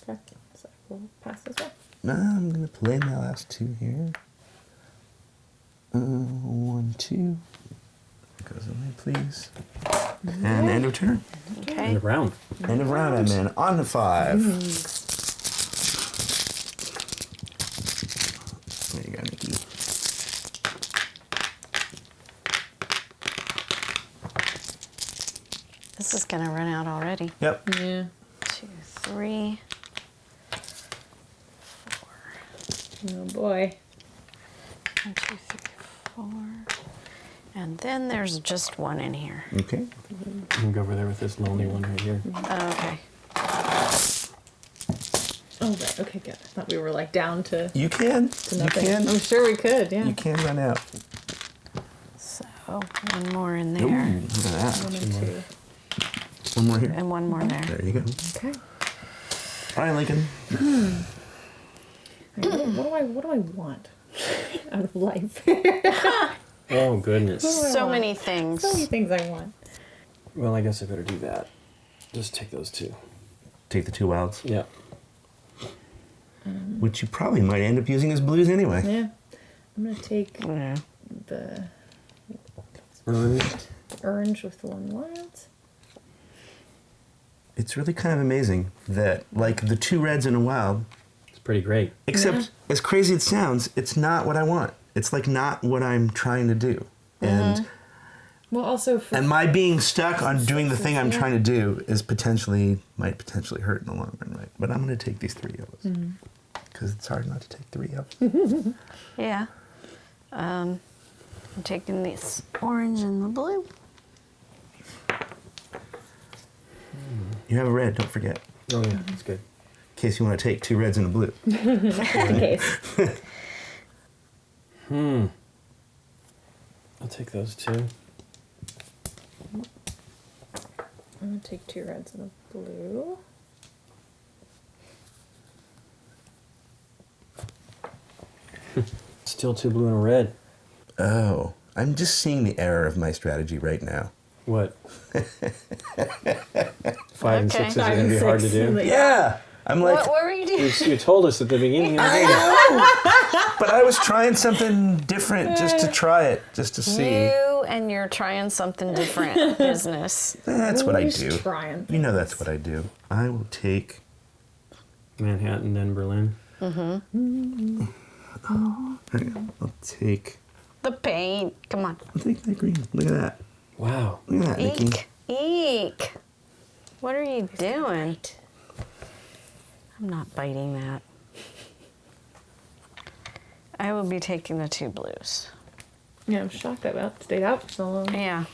Okay. So we'll pass this one. I'm going to play my last 2 here. 1, 2. Goes away, please. And end of turn. Okay. End of round. End of round, I'm in. On to 5. There you go, Nikki. This is gonna run out already. Yep. Yeah. 2, 3, 4. Oh boy. 1, 2, 3, 4. And then there's just 1 in here. Okay. I'm gonna go over there with this lonely one right here. Okay. Oh, right. Okay, good. I thought we were like down to You can. You nothing. can. I'm sure we could, yeah. You can run out. So 1 more in Ooh, there. look at that. 1 and 2. One more here. And 1 more there. There you go. Okay. All right, Lincoln. What do I want out of life? Oh, goodness. So many things. So many things I want. Well, I guess I better do that. Just take those 2. Take the 2 wilds, Yeah. which you probably might end up using as blues anyway. Yeah. I'm going to take Yeah. the Orange. orange with the 1 wild. It's really kind of amazing that, like, the 2 reds and a wild, It's pretty great. except, Yeah. as crazy as it sounds, it's not what I want. It's, like, not what I'm trying to do. And Well, also for and my being stuck on doing the thing I'm trying to do is might potentially hurt in the long run, right? But I'm going to take these 3 yellows. Because it's hard not to take 3 yellows. Yeah. I'm taking this orange and the blue. You have a red, don't forget. Oh, yeah, that's good. In case you want to take 2 reds and a blue. just in case. I'll take those 2. I'm going to take 2 reds and a blue. Still 2 blue and a red. Oh, I'm just seeing the error of my strategy right now. What? 5 and Okay. 6s are going to be hard to do. Yeah! I'm like, What were you doing? You told us at the beginning of the game. but I was trying something different just to try it, just to see. You and you're trying something different business. That's what I Always do. trying You know that's what I do. I will take... Manhattan, then Berlin. Hang on. I'll take The paint. Come on. that green. Look at that. Wow. Look at that, Nikki. Eek. Eek. What are you doing? I'm not biting that. I will be taking the 2 blues. Yeah, I'm shocked that stayed out for so long. Yeah.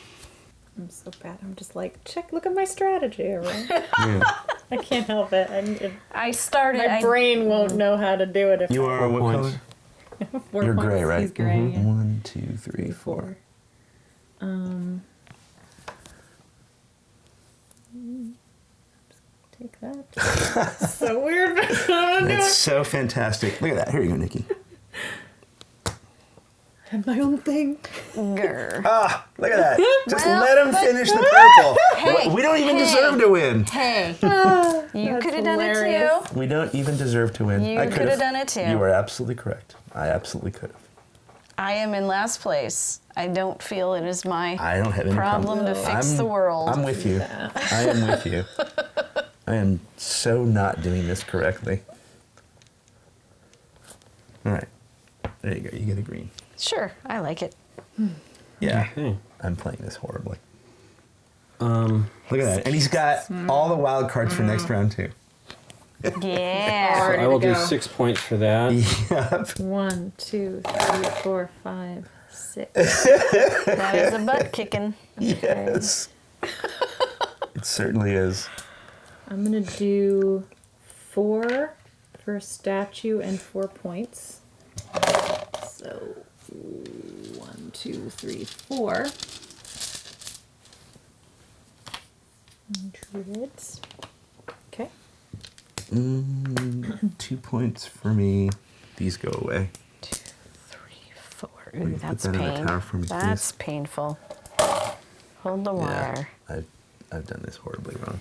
I'm so bad. I'm just like, look at my strategy, all right? Yeah. I can't help it. I started. My brain won't know how to do it if You are 4 what points. color? 4 You're points. gray, right? He's gray, yeah. 1, 2, 3, 4. 4. Take that. So weird, but I'm gonna do That's it. so fantastic. Look at that. Here you go, Nikki. I have my own thing. Grr. Ah, look at that. Just Well, let him finish the purple. Hey, We don't even hey. deserve to win. Hey, you That's could have done it hilarious. too. We don't even deserve to win. You I could have done it too. You are absolutely correct. I absolutely could have. I am in last place. I don't feel it is my I don't have any problem to fix the world. I'm with you. I am with you. I am so not doing this correctly. All right. There you go. You get a green. Sure, I like it. Yeah. Okay. I'm playing this horribly. Look at that. And he's got all the wild cards for next round, too. Yeah. Ready I will to do go. 6 points for that. Yep. 1, 2, 3, 4, 5, 6. That is a butt kicking. Yes. It certainly is. I'm gonna do 4 for a statue and 4 points. So 1, 2, 3, 4. Druids. Okay. 2 points for me. These go away. 2, 3, 4. Will Ooh, you put that's that in the pain. tower for me, That's please? painful. Hold the wire. I've done this horribly wrong.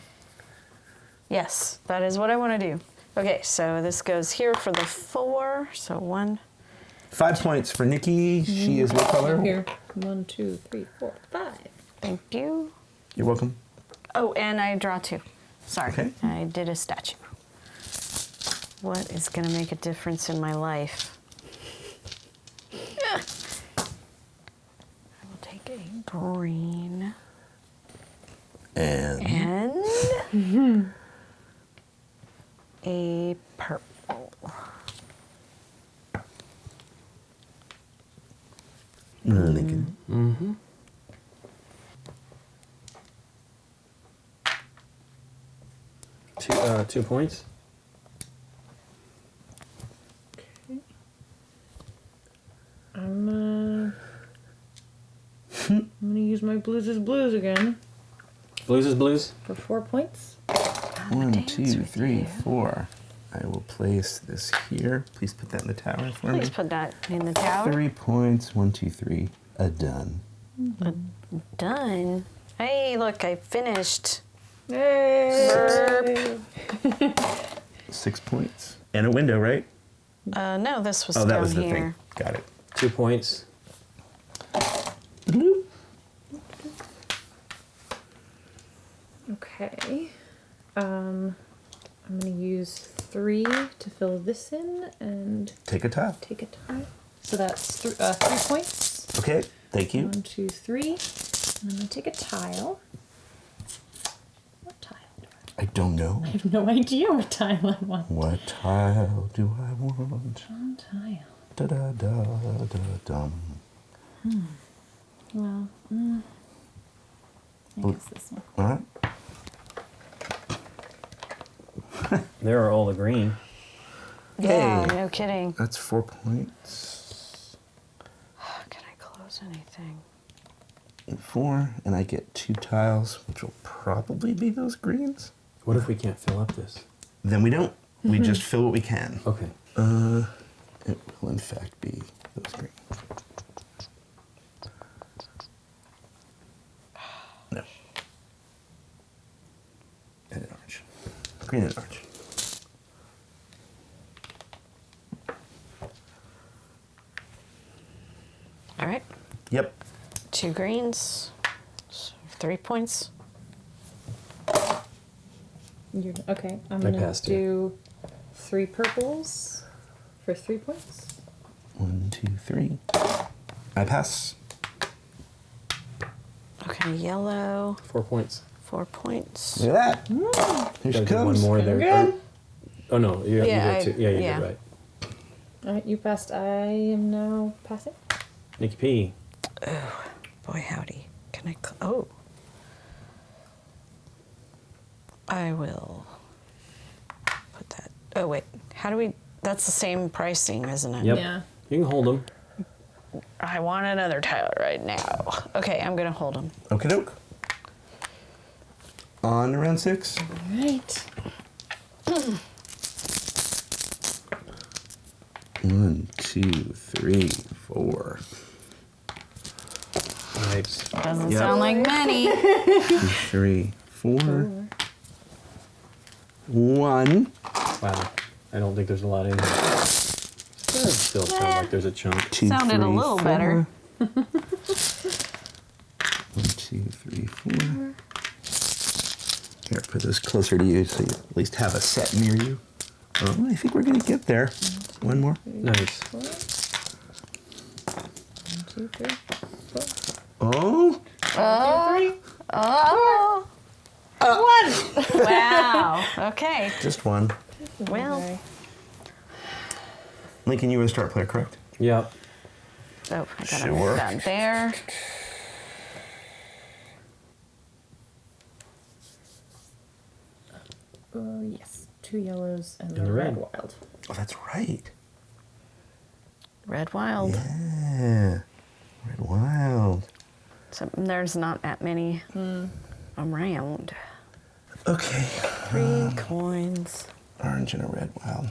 Yes, that is what I want to do. Okay, so this goes here for the 4. So 1. 5 points for Nikki. She is what color? Here. 1, 2, 3, 4, 5. Thank you. You're welcome. Oh, and I draw 2. Sorry. Okay. I did a statue. What is going to make a difference in my life? I will take a green And and a purple. Lincoln. Mm-hmm. Two points. Okay. I'm gonna use my blues is blues again Blues is blues. for 4 points. 1, dance 2, with 3, you. 4. I will place this here. Please put that in the tower for me. Please put that in the tower. 3 points. 1, 2, 3. Done. Done. Hey, look, I finished. Yay! 6 points. And a window, right? No, this was Oh, down that was the here. thing. Got it. 2 points. Bloop. Okay. I'm gonna use 3 to fill this in and Take a tile. take a tile. So that's 3 points. Okay. Thank you. 1, 2, 3. And I'm gonna take a tile. What tile do I I don't know. I have no idea what tile I want. What tile do I want? One tile. Da da da da dum. Well, I guess this one. All right. There are all the green. Yeah, Hey. no kidding. That's 4 points. Can I close anything? 4, and I get 2 tiles, which will probably be those greens. What if we can't fill up this? Then we don't. We just fill what we can. Okay. It will in fact be those greens. No. And an orange. Green and orange. All right. Yep. 2 greens. So 3 points. Okay, I'm I gonna passed do 3 purples for 3 points. 1, 2, 3. I pass. Okay, yellow. 4 points. 4 points. Look at that. Here she Gotta do comes. one more there. Good. Oh no, you Yeah, did two. Yeah, you yeah. did right. Alright, you passed. I am now passing. Nikki P. Boy, howdy. Can I? Oh. I will put that. Oh, wait. How do we? That's the same pricing, isn't it? Yep. Yeah. You can hold them. I want another tile right now. Okay, I'm going to hold them. Okie doke. On to round 6. Alright. 1, 2, 3, 4. Nice. Doesn't Yep. sound like many. 2, 3, 4. 1. Wow. I don't think there's a lot in here. It still sounds like there's a chunk. 2, Sounded a 3, little 4. better. 1, 2, 3, 4. Here, put this closer to you so you at least have a set near you. Oh, I think we're gonna get there. One more. Nice. 2, 3, 4. Oh. Three. Oh! One! Wow. Okay. Just one. Well. Okay. Lincoln, you were the start player, correct? Yep. Oh, I gotta Sure. move that there. Yes. 2 yellows and And the the red red. wild. Oh, that's right. Red wild. Yeah. Red wild. So there's not that many around. Okay. 3 coins. Orange and a red wild.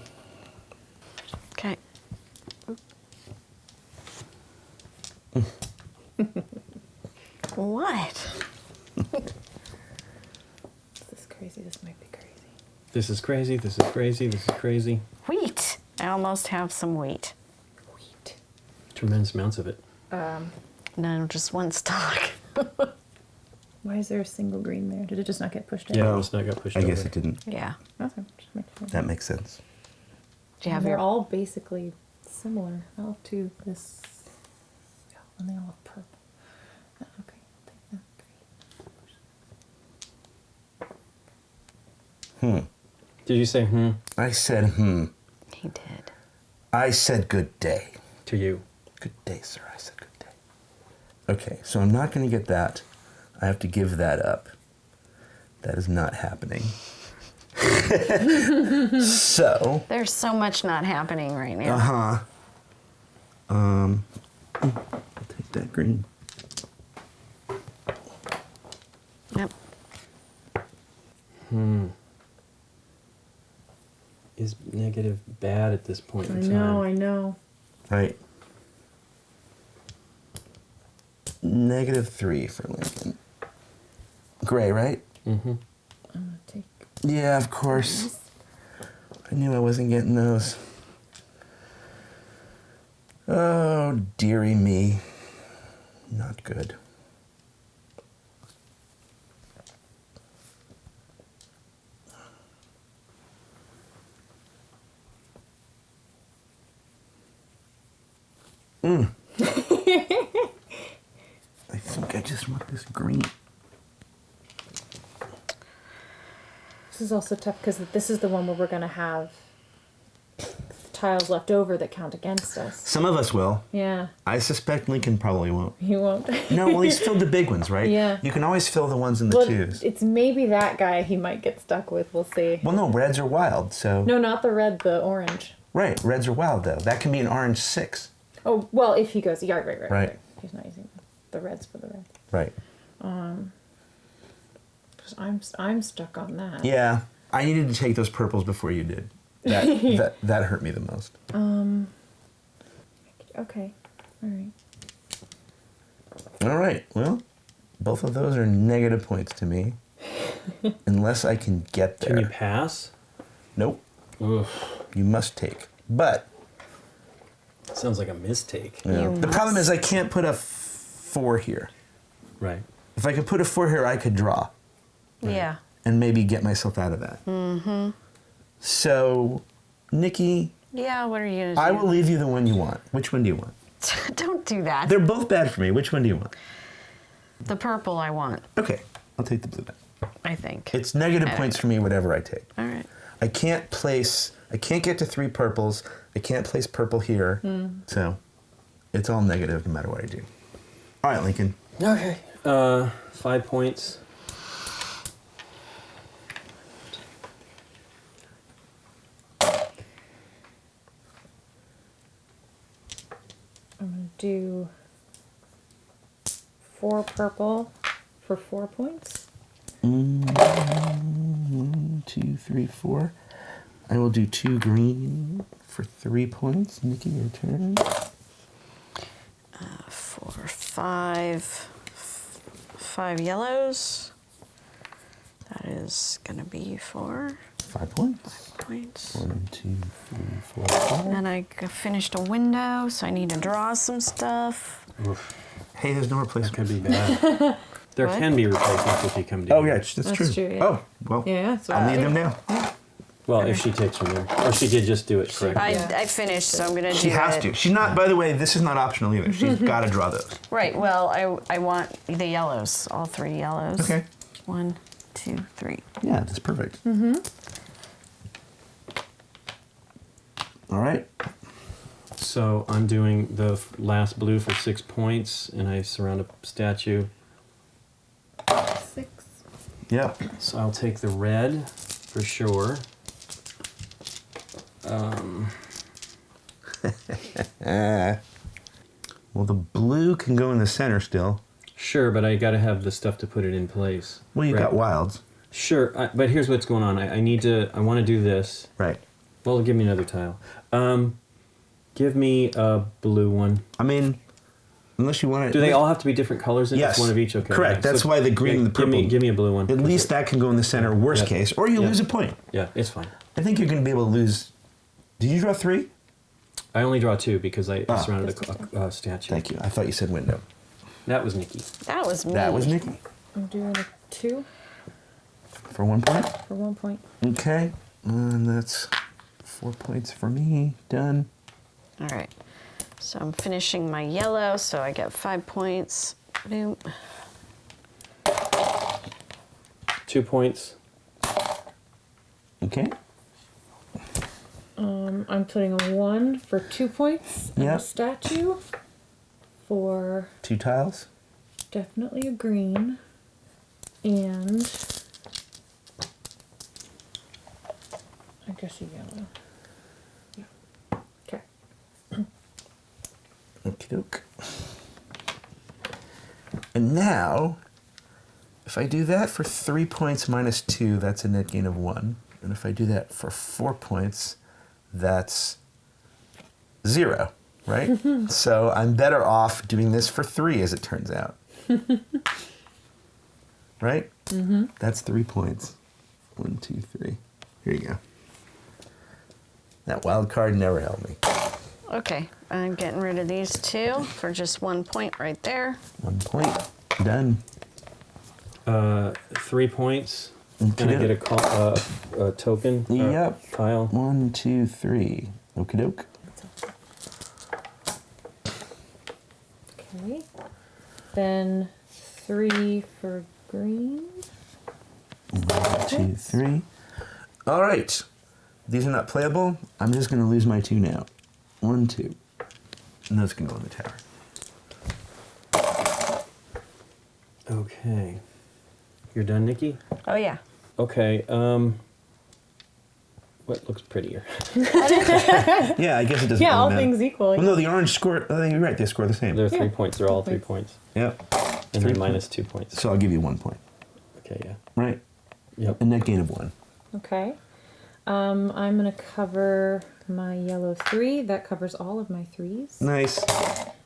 Okay. What? This is crazy. This might be crazy. This is crazy. This is crazy. This is crazy. Wheat. I almost have some wheat. Wheat. Tremendous amounts of it. No, just one stock. Why is there a single green there? Did it just not get pushed in? Yeah, it must not got pushed I over. guess it didn't. Yeah. Okay. Just make sure. That makes sense. Do you have They're your all basically similar. I'll have to this. Yeah, and they all have purple. Okay, I'll take that green. Did you say I said, He did. I said good day. to you? Good day, sir. I said good day. Okay, so I'm not going to get that. I have to give that up. That is not happening. So, There's so much not happening right now. I'll take that green. Yep. Is negative bad at this point in time? I know. Right. -3 for Lincoln. Gray, right? Mm-hmm. I'm gonna take. Yeah, of course. I knew I wasn't getting those. Oh, dearie me. Not good. I think I just want this green. This is also tough because this is the one where we're gonna have tiles left over that count against us. Some of us will. Yeah, I suspect Lincoln probably won't. you won't. No, well, he's filled the big ones, right? Yeah. You can always fill the ones in the Well, twos. it's maybe that guy he might get stuck with. We'll see. Well, no, reds are wild, so... No, not the red, the orange. Right, reds are wild, though. That can be an orange 6. Oh, well, if he goes, yeah, right. Right. He's not using the reds for the red. Right. 'Cause I'm stuck on that. Yeah, I needed to take those purples before you did. That hurt me the most. Okay. All right. All right, well, both of those are negative points to me. Unless I can get there. Can you pass? Nope, Ugh. you must take. But Sounds like a mistake. yeah. You The problem must. is I can't put a 4 here. Right. If I could put a 4 here, I could draw. Yeah. And maybe get myself out of that. Mm-hmm. So, Nikki, Yeah, what are you gonna do? I will leave you the one you want. Which one do you want? Don't do that. They're both bad for me. Which one do you want? The purple I want, Okay, I'll take the blue then. I think. It's negative All points right. for me, whatever I take. All right. I can't get to 3 purples. I can't place purple here. So, it's all negative no matter what I do. All right, Lincoln. Okay. 5 points. I'm gonna do 4 purple for 4 points. 1, 2, 3, 4. I will do 2 green for 3 points. Nikki, your turn. 4, 5. 5 yellows. That is gonna be 4 5 points. points. 1, 2, 3, 4, 5. And I finished a window, so I need to draw some stuff. Oof. Hey, there's no That replacement. could be bad. There What? can be replacements if you come down. Oh, yeah, that's true. true, yeah. Oh, well, Yeah, so I'll need them now. Well, if she takes from there. Or she did just do it correctly. I finished, so I'm going to do She has it. to. She's not, by the way, this is not optional either. She's got to draw those. Right, well, I want the yellows, all 3 yellows. Okay. 1, 2, 3. Yeah, that's perfect. All right. So I'm doing the last blue for 6 points, and I surround a statue. 6. Yep. So I'll take the red for sure. Well, the blue can go in the center still. Sure, but I got to have the stuff to put it in place. Well, you Right. got wilds. Sure, but here's what's going on. I want to do this. Right. Well, give me another tile. Give me a blue one. I mean, unless you want to... Do they all have to be different colors? Yes. It's one of each? Okay. Correct. Yeah. That's why the green and the purple... Give me a blue one. At least that can go in the center, worst Yeah. case. Or you Yeah. lose a point. Yeah, it's fine. I think you're going to be able to lose... Did you draw 3? I only draw 2 because I Ah. surrounded a statue. Thank you. I thought you said window. That was Nikki. That was me. That was Nikki. I'm doing a 2 For 1 point. for 1 point. Okay. And that's 4 points for me. Done. All right. So I'm finishing my yellow, so I get 5 points. Boom. 2 points. Okay. I'm putting a 1 for 2 points and Yep. a statue for 2 tiles. definitely a green and I guess a yellow. Yeah. Okay. Okie doke. And now, if I do that for 3 points minus 2, that's a net gain of 1. And if I do that for 4 points, that's 0, right? So I'm better off doing this for 3, as it turns out. Right? Mm-hmm. That's 3 points. 1, 2, 3. Here you go. That wild card never helped me. Okay, I'm getting rid of these 2 for just 1 point right there. 1 point. Done. 3 points. Okay. And I get a token. Yep. Tile. 1, 2, 3. Okie doke. Okay. Then 3 for green. 1, 2, 3. All right. These are not playable. I'm just going to lose my 2 now. 1, 2. And those can go in the tower. Okay. You're done, Nikki? Oh, yeah. Okay. What looks prettier? Yeah, I guess it doesn't Yeah, all really matter. things equal. Well, no, the orange score... Oh, you're right. They score the same. They're 3 Yeah. points. They're all 3 3 points. Yep. And then minus 2 points. So I'll give you 1 point. Okay, yeah. Right? Yep. A net gain of 1. Okay. I'm gonna cover my yellow 3. That covers all of my 3s. Nice.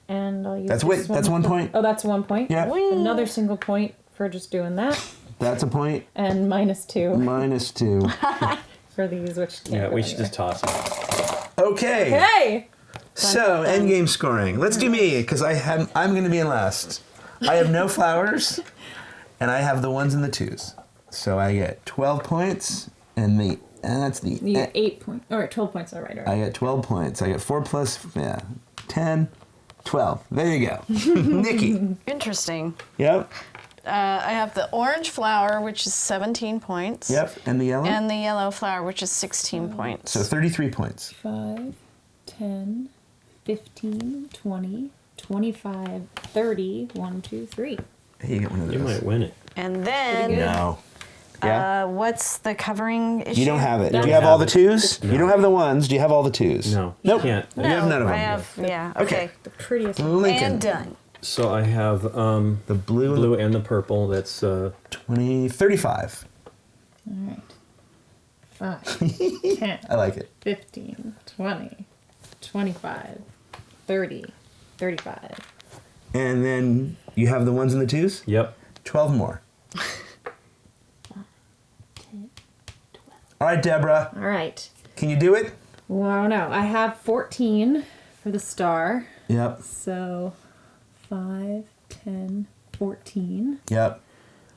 And I'll use That's this that's 1 point. Oh, that's 1 point. Yeah. Another single point for just doing that, That's a point. and minus 2 Minus 2. for these, which can't Yeah, go we should anywhere. just toss it. Okay. Hey. So, endgame scoring. Let's do me, because I'm going to be in last. I have no flowers, and I have the 1s and the 2s. So I get 12 points, and that's the... You get 8 points. All right, 12 points. All right. I get 12 points. I get 4 plus, 10, 12. There you go. Nikki. Interesting. Yep. I have the orange flower, which is 17 points. Yep. And the yellow? And the yellow flower, which is 16 points. So 33 points. 5, 10, 15, 20, 25, 30, 1, 2, 3. Hey, you get one of those. You might win it. And then, Pretty good. No. Yeah? what's the covering issue? You don't have it. No. Do you have all the Have it. 2s? You don't have the 1s. Do you have all the 2s? No. Nope. You can't. You have none of them. I have, yeah, Okay. okay. The prettiest one. Lincoln. And done. So I have The blue, blue and the purple. That's 20, 35. All right. 5, 10, I like it. 15, 20, 25, 30, 35. And then you have the 1s and the 2s? yep. 12 more. All right, Deborah. All right. Can you do it? Well, no, I have 14 for the star. Yep. So 5, 10, 14. Yep.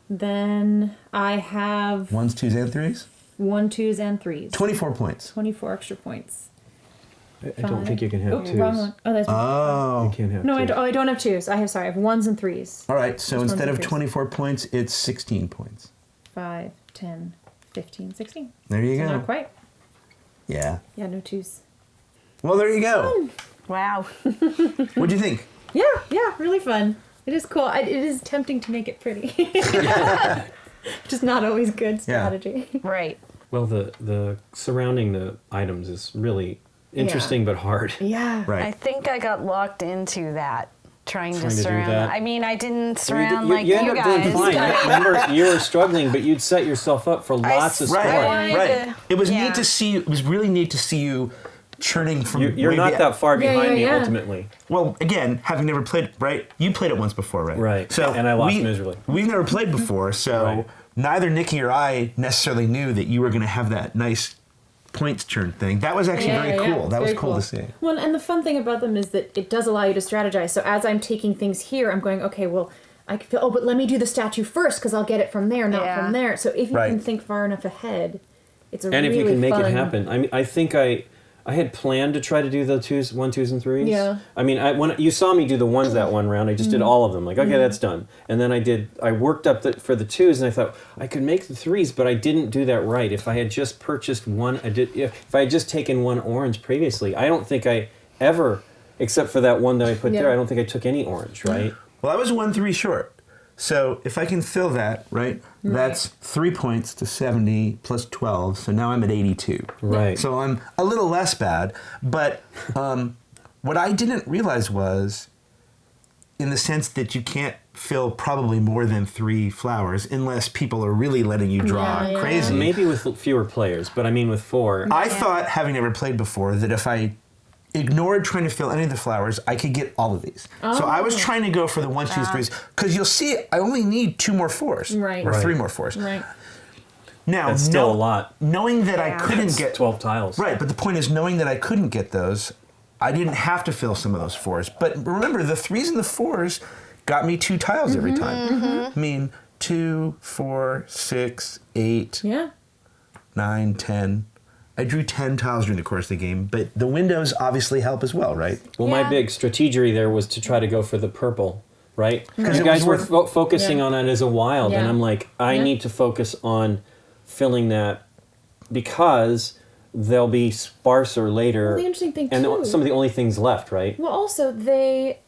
Then I have 1s, 2s, and 3s? 1 2s and 3s. 24 points. 24 extra points. I don't think you can have Oh, twos. wrong one. Oh, that's Oh. You can't have No, twos. I don't have 2s. I have 1s and 3s. All right, so Just instead ones of and 24 points, it's 16 points. 5, 10, 15, 16. There you So go. not quite. Yeah. Yeah, no 2s. Well, there you go. Wow. What'd you think? Yeah, really fun. It is cool. It is tempting to make it pretty. Which is not always good strategy. Right. Well, the surrounding the items is really interesting but hard. Yeah. Right. I think I got locked into that, trying to to do surround. that. I mean, I didn't You surround like you ended up guys. doing fine. Remember, you were struggling, but you'd set yourself up for lots of Right, scoring. wanted right. to- It was yeah. neat to see you. It was really neat to see you churning from. You're way not back. that far Yeah, behind me yeah. ultimately. Well, again, having never played, right? You played it once before, right? Right, So and I lost miserably. We've never played before, so Right. neither Nikki or I necessarily knew that you were going to have that nice points churn thing. That was actually very cool. That was Very cool to see. Well, and the fun thing about them is that it does allow you to strategize. So as I'm taking things here, I'm going, okay, well, I can feel, but let me do the statue first because I'll get it from there, not Yeah. from there. So if you Right. can think far enough ahead, it's a And really if you can make fun. it happen. I mean, I think I had planned to try to do the 1, 2s, and 3s. Yeah. I mean, when you saw me do the 1s that one round, I just did all of them. Like, okay, that's done. And then I worked up for the 2s, and I thought I could make the 3s, but I didn't do that right. If I had just purchased one, if I had just taken one orange previously, I don't think I ever, except for that one that I put there, I don't think I took any orange, right? Well, I was 1-3 short. So if I can fill that, right, that's 3 points to 70 plus 12. So now I'm at 82. Right. So I'm a little less bad. But what I didn't realize was, in the sense that you can't fill probably more than 3 flowers unless people are really letting you draw Yeah, yeah. crazy. Maybe with fewer players, but I mean with 4. I thought, having never played before, that if I ignored trying to fill any of the flowers, I could get all of these. So I was trying to go for the 1, 2s, 3s, because you'll see I only need 2 more 4s. Right. Or Right. 3 more 4s. Right. Now, That's still a lot. Knowing that I Yeah. couldn't It's get 12 tiles. right, but the point is, knowing that I couldn't get those, I didn't have to fill some of those 4s. But remember, the 3s and the 4s got me 2 tiles every time. I mean, 2, 4, 6, 8, Yeah. 9, 10. I drew 10 tiles during the course of the game, but the windows obviously help as well, right? Well, my Yeah. big strategery there was to try to go for the purple, right? Because it you guys was were worth- focusing Yeah. on it as a wild, and Yeah. I'm like, I Yeah. need to focus on filling that because they'll be sparser later. Well, the interesting thing, and too- some of the only things left, right? Well, also they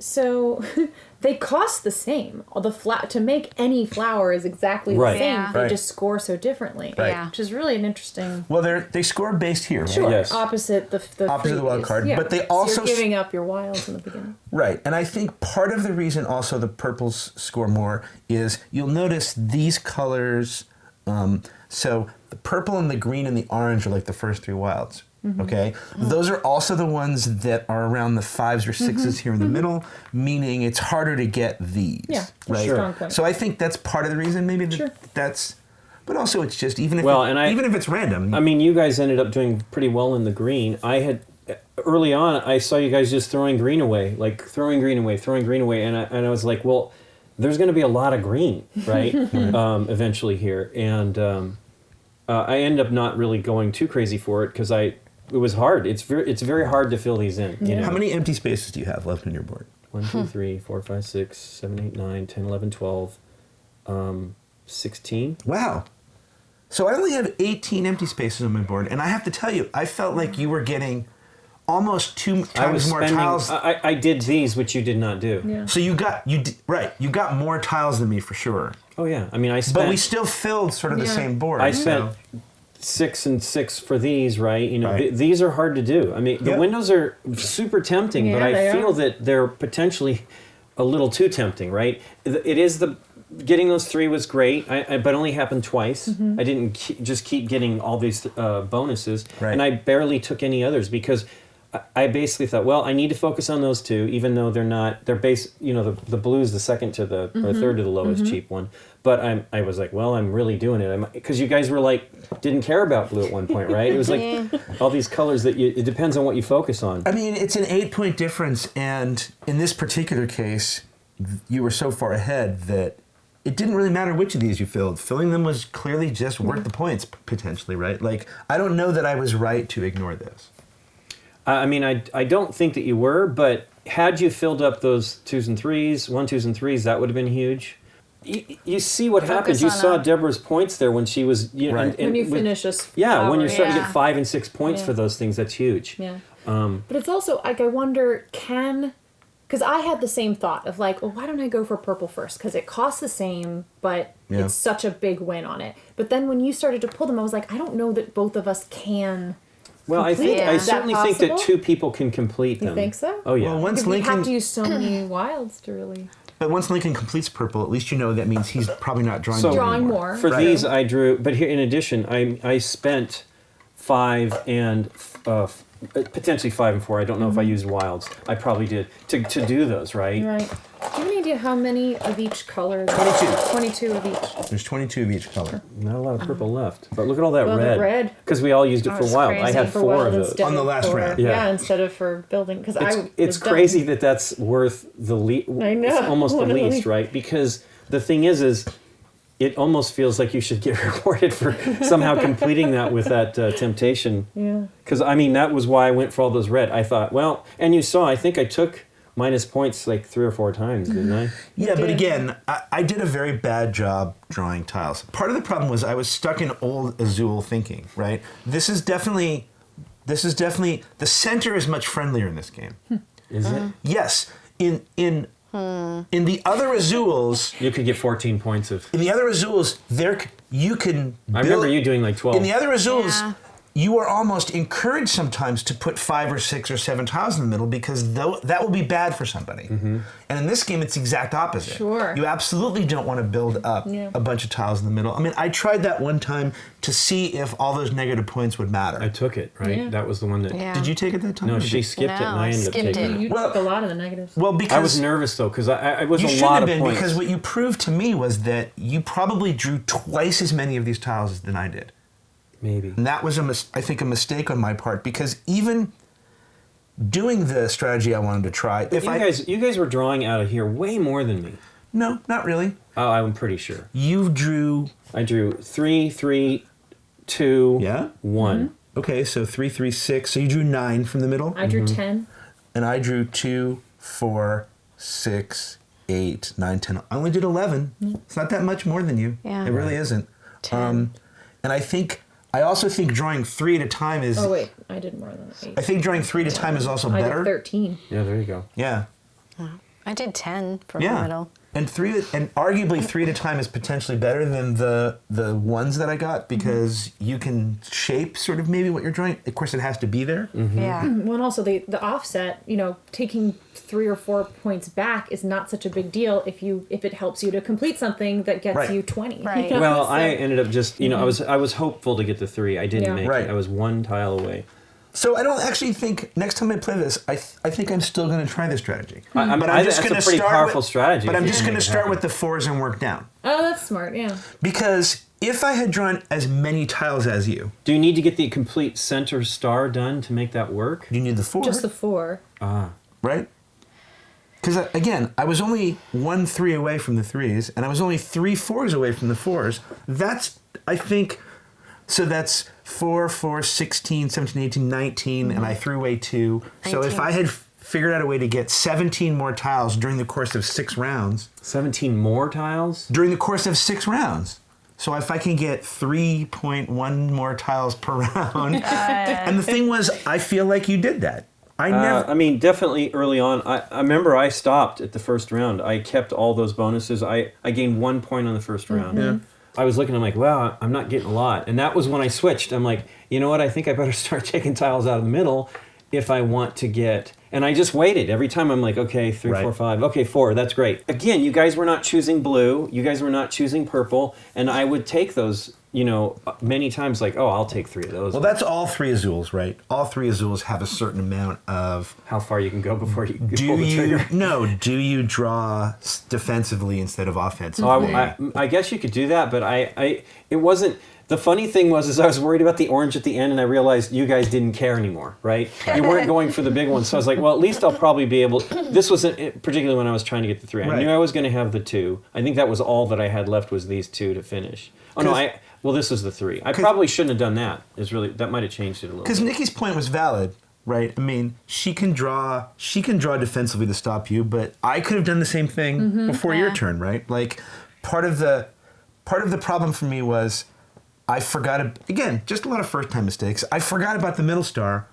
cost the same. All the to make any flower is exactly the Right. same. Yeah. They Right. just score so differently. Right. Yeah. Which is really an interesting. Well, they score based here, right? Sure. Yes. Opposite the Opposite the wild freebies. card, Yeah. but they So also you're giving up your wilds in the beginning. Right, and I think part of the reason also the purples score more is you'll notice these colors. So the purple and the green and the orange are like the first 3 wilds. Okay, those are also the ones that are around the 5s or 6s here in the middle, meaning it's harder to get these. Yeah, right. strong point. So I think that's part of the reason. Maybe Sure. that's, but also it's just even if and even if it's random. I mean, you guys ended up doing pretty well in the green. I had early on, I saw you guys just throwing green away, like throwing green away, and I was like, well, there's going to be a lot of green, right? Eventually here, and I ended up not really going too crazy for it because it was hard. It's very hard to fill these in. You know? How many empty spaces do you have left on your board? 1, 2, 3, 4, 5, 6, 7, 8, 9, 10, 11, 12, 16. Wow. So I only have 18 empty spaces on my board, and I have to tell you, I felt like you were getting almost 2 times more tiles. I did these, which you did not do. Yeah. So you got more tiles than me for sure. Oh yeah, I mean I spent. But we still filled sort of the Yeah. same board. I so- spent 6 and 6 for these, right? You know, Right. these are hard to do. I mean, the Yep. windows are super tempting, but Yeah, I they feel are. that they're potentially a little too tempting, right? It is getting those 3 was great, but only happened twice. I didn't just keep getting all these bonuses, Right. and I barely took any others because I basically thought, well, I need to focus on those 2, even though they're not. They're base. You know, the blue's the second to the or third to the lowest cheap one. But I was like, well, I'm really doing it because you guys were like didn't care about blue at one point, right? It was like all these colors that it depends on what you focus on. I mean, it's an 8-point difference, and in this particular case, you were so far ahead that it didn't really matter which of these you filled. Filling them was clearly just worth the points, potentially, right? Like, I don't know that I was right to ignore this. I mean, I don't think that you were, but had you filled up those 2s and 3s, 1, 2s and 3s, that would have been huge. You see what happens. You saw Deborah's points there when she was, you know, Right. When you finish a yeah, when you're starting to Yeah. get 5 and 6 points for those things, that's huge. Yeah. But it's also, like, I wonder, because I had the same thought of like, oh, why don't I go for purple first? Because it costs the same, but Yeah. it's such a big win on it. But then when you started to pull them, I was like, I don't know that both of us can. Well, I think Yeah. I Is that certainly think that possible? 2 people can complete them. You think so? Oh yeah. Well, once Because we have Lincoln, to use so many wilds to really. but once Lincoln completes purple, at least you know that means he's probably not drawing. So- you Drawing anymore. more. For Right. these, I drew, but here in addition, I spent 5 and potentially 5 and 4. I don't know if I used wilds. I probably did to do those, right? Right. Do you have any idea how many of each color? 22. 22 of each. There's 22 of each color. Not a lot of purple left, but look at all that Well, the red. red. Because we all used it for it's wild. I crazy. had For 4 wild of those. instead On the of last for- round. Yeah. instead of for building. Because It's crazy that that's worth the least. I know. It's almost the One of the least, least. right? Because the thing is it almost feels like you should get rewarded for somehow completing that with that temptation. Yeah. Because, I mean, that was why I went for all those red. I thought, well, and you saw, I think I took minus points like 3 or 4 times, didn't I? Yeah, but did. again, I did a very bad job drawing tiles. Part of the problem was I was stuck in old Azul thinking, right? This is definitely, the center is much friendlier in this game. Is it? Yes, in the other Azuls, You could get 14 points of... in the other Azuls, you can build, I remember you doing like 12. in the other Azuls, Yeah. you are almost encouraged sometimes to put 5 or 6 or 7 tiles in the middle because that will be bad for somebody. Mm-hmm. And in this game, it's the exact opposite. Sure. You absolutely don't want to build up Yeah. a bunch of tiles in the middle. I mean, I tried that one time to see if all those negative points would matter. I took it, right? Yeah. That was the one that... Yeah. Did you take it that time? No, or did she you- skipped it and No, I I ended up skipped taking it. it. You Well- took a lot of the negatives. Well, because I was nervous, though, because I was you a should lot have of been points. because what you proved to me was that you probably drew twice as many of these tiles than I did. Maybe. And that was, I think, a mistake on my part because even doing the strategy I wanted to try, You guys were drawing out of here way more than me. No, not really. Oh, I'm pretty sure. You drew. I drew 3, 3, 2, Yeah? 1. Okay, so 3, 3, 6. So you drew 9 from the middle, I drew 10. and I drew 2, 4, 6, 8, 9, 10. I only did 11. It's not that much more than you. Yeah. It really isn't. 10. And I also think drawing 3 at a time is. Oh, wait. I did more than 8. I think drawing 3 at a time is also I better. did 13. Yeah, there you go. Yeah. I did 10 for Yeah. the middle. And arguably 3 at a time is potentially better than the ones that I got because you can shape sort of maybe what you're drawing. Of course, it has to be there. Yeah. Well, and also the offset, taking 3 or 4 points back is not such a big deal if it helps you to complete something that gets Right. you 20. Right. Well, So- I ended up just, I was hopeful to get the 3. I didn't Yeah. make Right. it. I was 1 tile away. So I don't actually think next time I play this, I think I'm still going to try this strategy. But I'm just that's gonna a pretty start powerful with- strategy. But if I'm you just can going to make it start happen. with the 4s and work down. Oh, that's smart. Yeah. Because if I had drawn as many tiles as you, Do you need to get the complete center star done to make that work? you need the 4, Just the 4. right? Because again, I was only 1 3 away from the 3s, and I was only 3 4s away from the 4s. That's, I think, so that's 4, 4, 16, 17, 18, 19, and I threw away 2. So if 19. I had figured out a way to get 17 more tiles during the course of 6 rounds, 17 more tiles? during the course of 6 rounds. So if I can get 3.1 more tiles per round, and the thing was, I feel like you did that. I never. I mean, definitely early on. I remember I stopped at the first round. I kept all those bonuses. I gained 1 point on the first round. Yeah. I was looking, I'm like, wow, I'm not getting a lot. And that was when I switched. I'm like, you know what? I think I better start taking tiles out of the middle if I want to get... And I just waited. Every time I'm like, okay, 3, Right. 4, 5. Okay, 4, that's great. Again, you guys were not choosing blue. You guys were not choosing purple. And I would take those, many times like, oh, I'll take 3 of those. Well, that's all 3 Azuls, right? All 3 Azuls have a certain amount of. How far you can go before you Do pull the you trigger. do you draw defensively instead of offensively? I guess you could do that, but it wasn't. The funny thing was I was worried about the orange at the end, and I realized you guys didn't care anymore, right? You weren't going for the big one, so I was like, well, at least I'll probably be able. This wasn't particularly when I was trying to get the 3. I knew I was going to have the 2. I think that was all that I had left was these 2 to finish. Oh no, well, this was the 3. I probably shouldn't have done that. That might have changed it a little. Because Nikki's point was valid, right? I mean, she can draw defensively to stop you, but I could have done the same thing before your turn, right? Like, part of the problem for me was I forgot, again, just a lot of first time mistakes. I forgot about the middle star.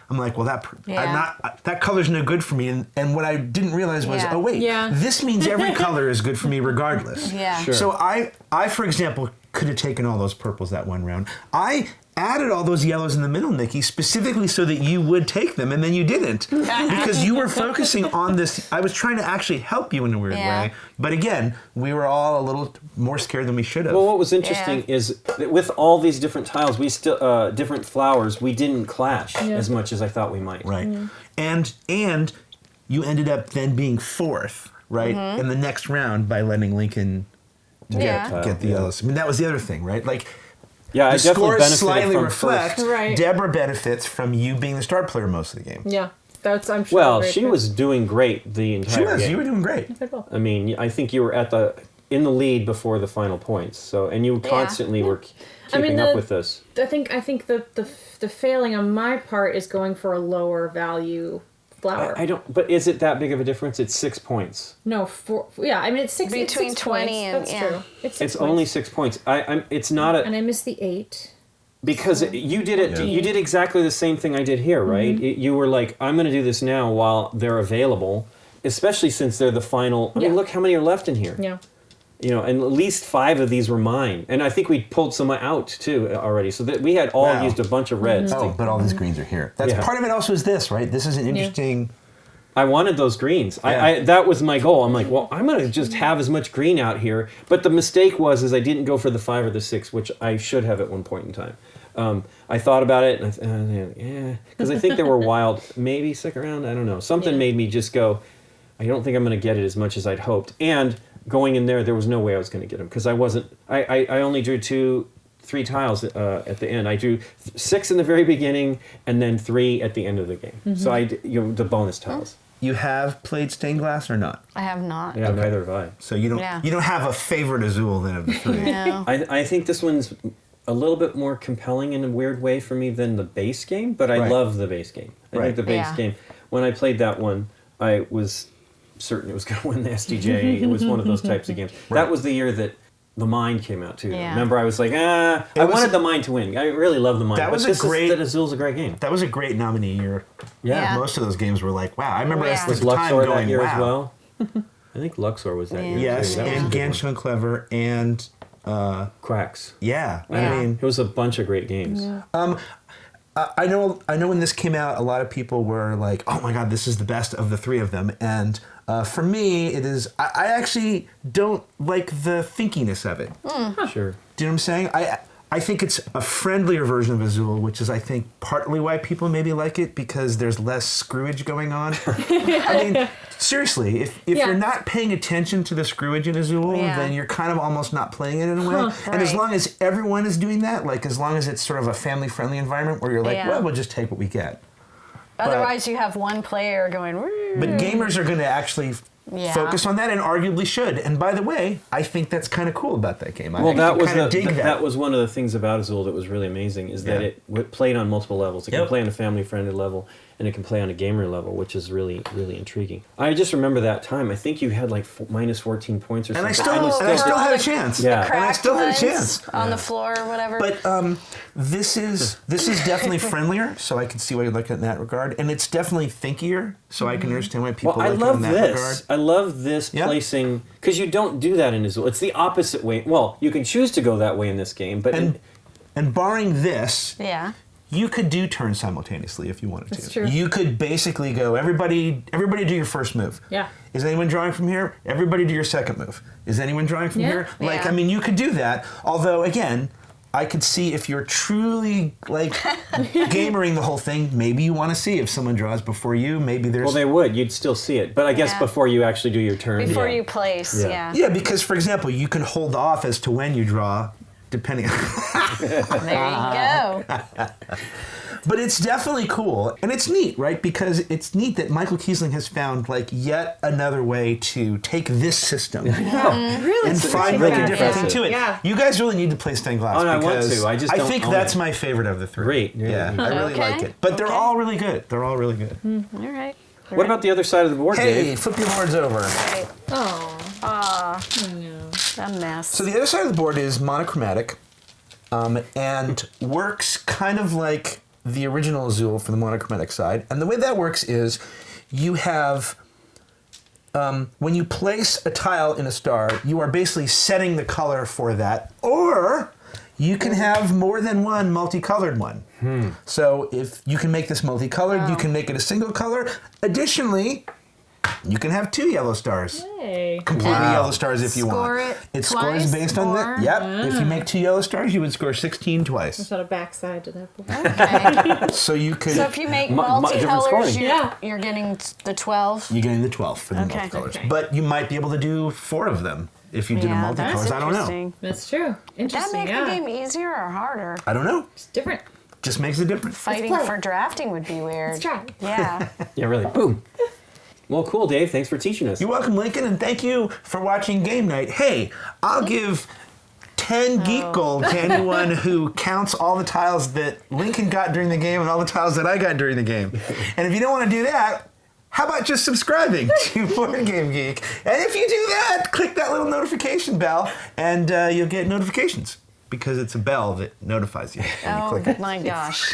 I'm like, well, that color's no good for me. And what I didn't realize was, oh wait, this means every color is good for me regardless. Yeah. Sure. So I, for example, could have taken all those purples that one round. I added all those yellows in the middle, Nikki, specifically so that you would take them, and then you didn't. Because you were focusing on this. I was trying to actually help you in a weird way. But again, we were all a little more scared than we should have. Well, what was interesting is that with all these different tiles, we still different flowers, we didn't clash as much as I thought we might. Right. And you ended up then being 4th, right, in the next round by letting Lincoln get the yellows. I mean, that was the other thing, right? Like, yeah, I the definitely scores benefited slightly from reflect. first. Right. Deborah benefits from you being the star player most of the game. Yeah, I'm sure. Well, right she there. was doing great the entire She was. game. You were doing great. I mean, I think you were in the lead before the final points. So, and you constantly were keeping up with this. I think the failing on my part is going for a lower value flower. I don't. But is it that big of a difference? It's 6 points. No, 4. Yeah, I mean it's 6. Between it's 6 20 points. and- That's yeah. true. It's It's 6 only points. 6 points. It's not a. And I missed the 8. Because you did it. Yeah. You did exactly the same thing I did here, right? You were like, I'm going to do this now while they're available, especially since they're the final. I mean, look how many are left in here. Yeah. You know, and at least 5 of these were mine, and I think we pulled some out too already. So that we had all used a bunch of reds. Oh, but all these greens are here. That's part of it. Also, is this right? This is an interesting. I wanted those greens. I that was my goal. I'm like, well, I'm gonna just have as much green out here. But the mistake was I didn't go for the 5 or the 6, which I should have at one point in time. I thought about it, and because I think they were wild. Maybe second round. I don't know. Something made me just go. I don't think I'm gonna get it as much as I'd hoped. And going in there was no way I was gonna get them because I wasn't. I only drew 3 tiles at the end. I drew 6 in the very beginning, and then 3 at the end of the game. So the bonus tiles. You have played stained glass or not? I have not. Yeah, neither have I. So you don't have a favorite Azul then of the 3. No. I think this one's a little bit more compelling in a weird way for me than the base game, but I love the base game. I think the base game, when I played that one, I was certain it was going to win the SDJ. It was one of those types of games. That was the year that The Mind came out too. Yeah. Remember, I was like, I wanted The Mind to win. I really love The Mind. That was that Azul's a great game. That was a great nominee year. Yeah. Most of those games were like, wow. I remember Yeah. at Was the time Luxor going, that year wow. as well? I think Luxor was that year. Yes, too. That was a and good one. Gansho and Clever and Cracks. yeah. Yeah. I mean, It was a bunch of great games. I know when this came out, a lot of people were like, "Oh my God, this is the best of the 3 of them." And for me, it is. I actually don't like the thinkiness of it. Sure. Do you know what I'm saying? I think it's a friendlier version of Azul, which is, I think, partly why people maybe like it, because there's less screwage going on. I mean, seriously, if you're not paying attention to the screwage in Azul, then you're kind of almost not playing it in a way. And as long as everyone is doing that, like as long as it's sort of a family-friendly environment where you're like, well, we'll just take what we get. Otherwise, you have one player going. But gamers are going to actually focus on that, and arguably should. And by the way, I think that's kind of cool about that game. Well, that was dig that was one of the things about Azul that was really amazing, is that it played on multiple levels. It can play on a family-friendly level, and it can play on a gamer level, which is really, really intriguing. I just remember that time. I think you had like minus 14 points or something. And I still had a chance. Yeah. And I still had a chance. On the floor or whatever. But this is definitely friendlier, so I can see why you like it in that regard, and it's definitely thinkier, so I can understand why people like it in that regard. I love this placing, because you don't do that in Azul. It's the opposite way. Well, you can choose to go that way in this game, but And barring this, Yeah. you could do turns simultaneously if you wanted to. That's true. You could basically go, everybody do your first move. Yeah. Is anyone drawing from here? Everybody do your second move. Is anyone drawing from here? Like, Yeah. I mean, you could do that. Although, again, I could see if you're truly, like, gamering the whole thing, maybe you want to see if someone draws before you. Maybe there's... well, they would. You'd still see it. But I guess before you actually do your turn. Before you place, Yeah. Yeah, because, for example, you can hold off as to when you draw depending. There you go. But it's definitely cool, and it's neat, right? Because it's neat that Michael Kiesling has found like yet another way to take this system Really? and find like a different thing impressive. to it. Yeah. You guys really need to play Stained Glass. Oh, no, I want because to. I just don't think own that's it. my favorite of the three. Great. Yeah, I really Okay. like it. But they're Okay. all really good. They're all really good. All right. What about the other side of the board, Hey, Dave? flip your boards over. Right. Oh, Ah, no. a mess. So the other side of the board is monochromatic, and works kind of like the original Azul for the monochromatic side. And the way that works is you have, when you place a tile in a star, you are basically setting the color for that, or you can have more than one multicolored one. So if you can make this multicolored, you can make it a single color. Additionally, you can have 2 yellow stars. Hey. Completely yellow stars if you Score want. it scores twice, based on or- that. Yep. If you make 2 yellow stars, you would score 16 twice. There's not a backside to that board. Okay. So you could. So if you make different multicolors, scoring. you're getting the 12. You're getting the 12 for the Okay. multicolors. Okay. But you might be able to do 4 of them if you did a Yeah, that's multicolors. I don't know. interesting. That's true. That Interesting, make yeah. the game easier or harder? I don't know. It's different. Just makes a difference. Fighting play. for drafting would be weird. Let's try. Yeah. Yeah, really. Boom. Well, cool, Dave. Thanks for teaching us. You're welcome, Lincoln, and thank you for watching Game Night. Hey, I'll give 10 geek gold to anyone who counts all the tiles that Lincoln got during the game and all the tiles that I got during the game. And if you don't want to do that, how about just subscribing to Board Game Geek? And if you do that, click that little notification bell, and you'll get notifications because it's a bell that notifies you when you Oh click it. my gosh.